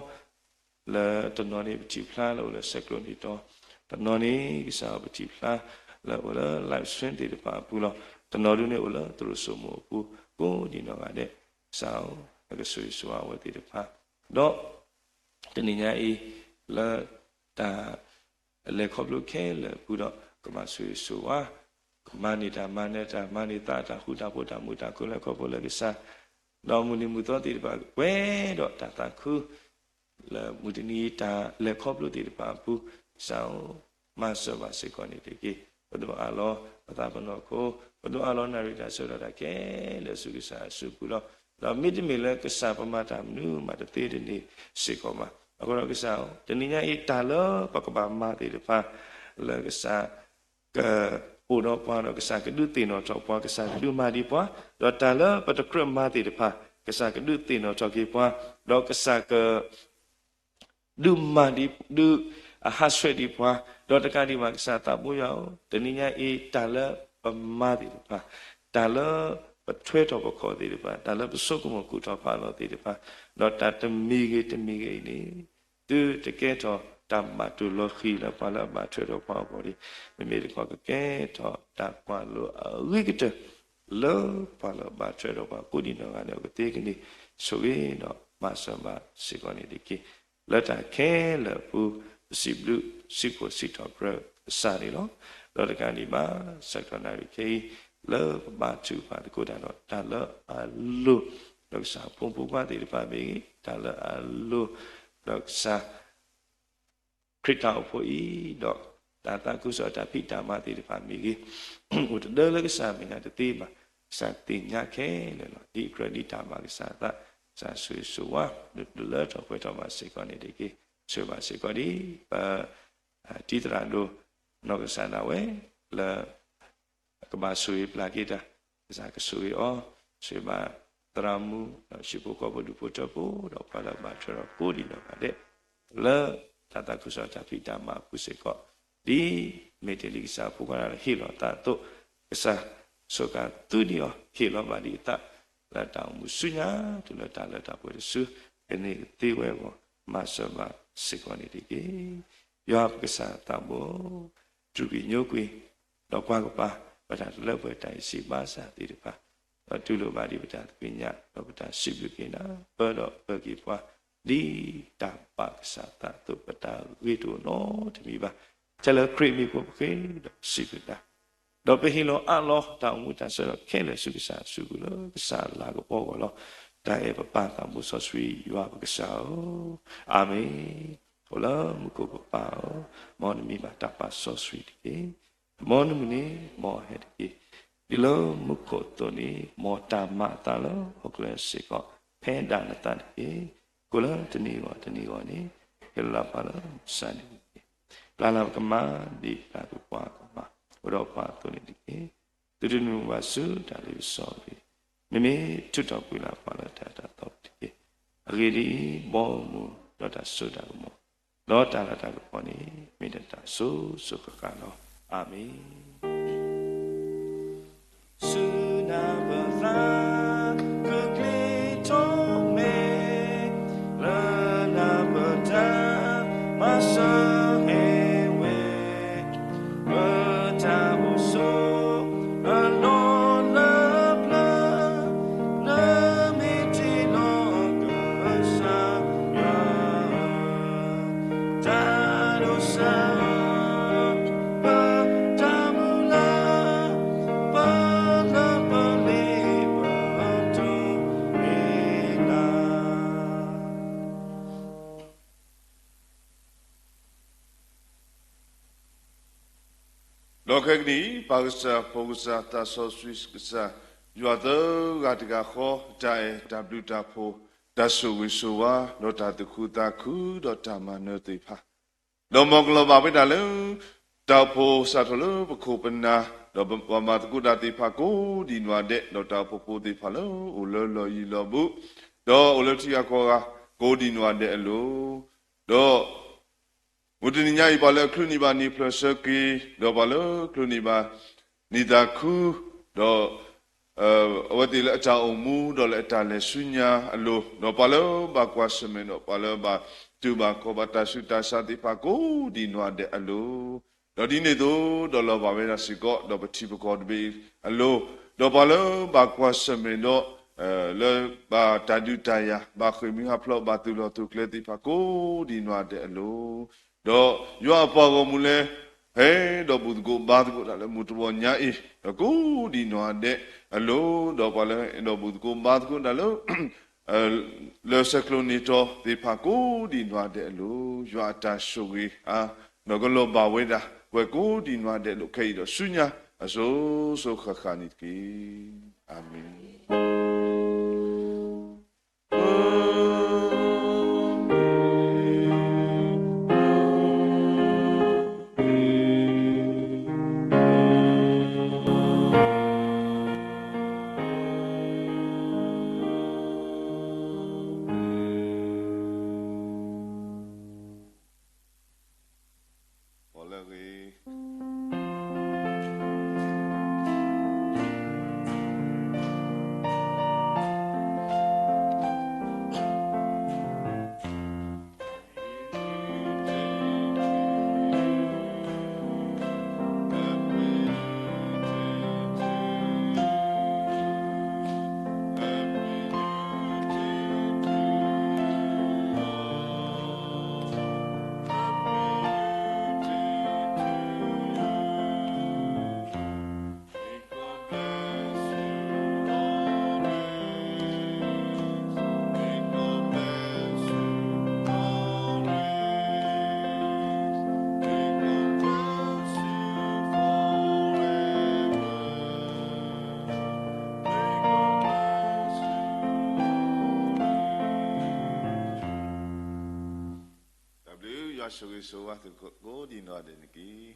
လဲတနော်နေကြည့်ဖလားလို့လဲစက်ကလိုနေတော့တနော်နေစားပတိဖလားလဲဝလာလိုက်ဆွင်းတေတပါဘူးလို့တနော်တို့နေဝလာသူတို့ဆိုမို့ဘူးကိုဒီတော့ကတဲ့စားကဆွေဆွာဝတေတပါတော့တနည်းညာဤလာတာလေခေါပလုခဲလေဘူးတော့ကမဆွေဆွာမာနေတာမာနေတာမာနေတာတာဟုတာဘုဒ္ဓမူတာကိုလေခေါပလုကစားတော့မူလီမူတော့တေတပါဝဲတော့တာခုလေမူတနီတာလေခေါပလုတေတပါဘူးဆောင်မဆဘစေကောနေတေကိဘုဒ္ဓအလောပတာပနောကိုဘုဒ္ဓအလောနာရိတာဆိုတော့ကဲလေစုကိစာစုပူတော့တော့မိတမီလေကစားပမတာမနုမတတေတနေစေကောမှာအခုတော့ကိစာတဏိညာဤတာလောပကပမတေတဖာလေကစားကပူတော့ပွားတော့ကစားကဒုတင်တော့တော့ပွားကစားကဒုမာဒီပွားတော့တာလောပတကရမတေတဖာကစားကဒုတင်တော့တော့ကေပွားတော့ကစားကဒုမာဒီဒုဟာဆွေဒီပွားဒေါတကဒီမှာစာတာပိုးရအောင်တနည်းညာအေးတာလပမာဒီပါတာလပထွေးတော့ပခေါ်ဒီပါတာလပစုကမကူတော့ဖာလို့ဒီပါဒေါတာတမီကြီးနေသူတကယ်တော့တမတူလခီလာပါလာမထွေးတော့ပါပေါ်ဒီမိမိကောကဲတော့တာကွာလို့ဝိကတလောပါလာမထွေးတော့ပါကိုဒီတော့ကလည်းတေကနေဆိုရင်တော့မဆမစီကောနေဒီကလက်တာခဲလပူစီဘလူစီကိုစီတော့ဘရစာရီလောလောကကနေမှာစက္ကနာရီခေလောဘာချူပါကိုတာတော့ဒါလောအလုလောစာပုံပူကွာတေပါမေဒါလောအလုလောစာခရစ်တော်ဖို့ဤတော့တာတာကုသောတာဖိတာမတေပါမေကြီးဟိုတလောကစာမင်းတဲ့တေးမှာစာတင်ညာခဲလောဒီခရဒီတာမှာစာတာစာဆွေဆွာလူလောတော့ဖွေတော့မှာစေကနေတကြီးဆိုပါစေကောဒီတိတရာတို့နောက်ကစားနာဝဲလာကဘာဆွေပလာကိတာဇာကဆွေအောဆွေပါတရာမူရှိဖို့ကောဘဒုဖို့တော့တော့ပါလာမှာချောကိုဒီတော့တဲ့လာတတကုသောတာဖိတာမှာကုစေကောဒီမေတ္တလိစာဖုကရဟီလောတာတို့ကစားဆိုကသူဒီယောဟီလောပါဒီတာလာတောင်မူဆုညာသူလာတာလာတာပွဲဆုအနေတေဝဲကောမဆဘာစေကောနေဒီကေယောပကစားတဘောသူကညိုကွေတော့ကွာကပါပဒါလောက်ပဲတိုင်စီပါစာတိတပါတူလိုပါဒီပဒါပညာတော့ပဒါရှိပြုကိနာဘောတော့ဘကိပွားဒီတာပါကစားတတုပဒါဝိတုနောတမီပါချက်လခရိမီကိုခေတော့ရှိပြုတာတော့ပဟီလောအလောတောင်းမူတဆရခဲလေစုကစားစုကလောကစားလာကိုပေါ်ကောလောဒါဧပပတာမူဆောဆွေယောပကစားအာမင်ဟောလာမကိုပပါမောနမီပါတပါဆောဆွေဒီမောနမီနေမောဟက်ဒီဒီလိုမကိုတိုနီမောတာမတာလောဟုတ်ကဲ့စေကောဖဲဒါနတန်ဒီကိုလာတနီကောနေဟလာပါလာစန်လာလာကမဒီလာတူပွားကမဘရောပါတိုနီဒီတူတူနူဝါစုဒါလေးဆောပြီးမိမိထွတ်တော်ပြလာပါလာတာတော့ဒီအဂေဒီဘောမူတော့တာဆိုတာမောလောတာလာတာကိုပေါ်နေမိတ္တာဆုခကလောအာမင်ဆုနာဘာသာကုကလီတိုမေလာနာဘာတာမဆာဟေဝေဘာတာဘူဆိုအလောTamu Lokagni Pakistan Pogsa Taso Swiss Kasa Yuado Gatika Ho Dae Dablu Dasu Wisua Nota Dukuta Ku Dotama Notipa Domoglo Babidalo Dapo Satolo Bakopana Dobamatkuda Pako Dinwade Nota Popo de Palo Ulolo Yilobu Do Ulotia Kora Godinwade Elo Do Udininya ibala kluniba ni plasaki do bala kluniba ni daku do awati la cha omu do la ta le sunya alo do bala ba kwasme do bala ba tu ba ko ba ta su ta sa ti pa ko di no de alo do di ne do la ba me na si ko do ba ti ko be alo do bala ba kwasme do le ba ta du ta ya ba khimi ha plo ba tu lo tu kle ti pa ko di no de alo do yo apago mule he do budgo badgo dale mutbo nyai ko di no ade allo do pale do budgo badgo dale le seklonito di pako di no ade allo yo ata shogi a no golo ba weda we ko di no ade lo kei do sunya aso so khakhanit ki amen Yashuri so what go di no de ki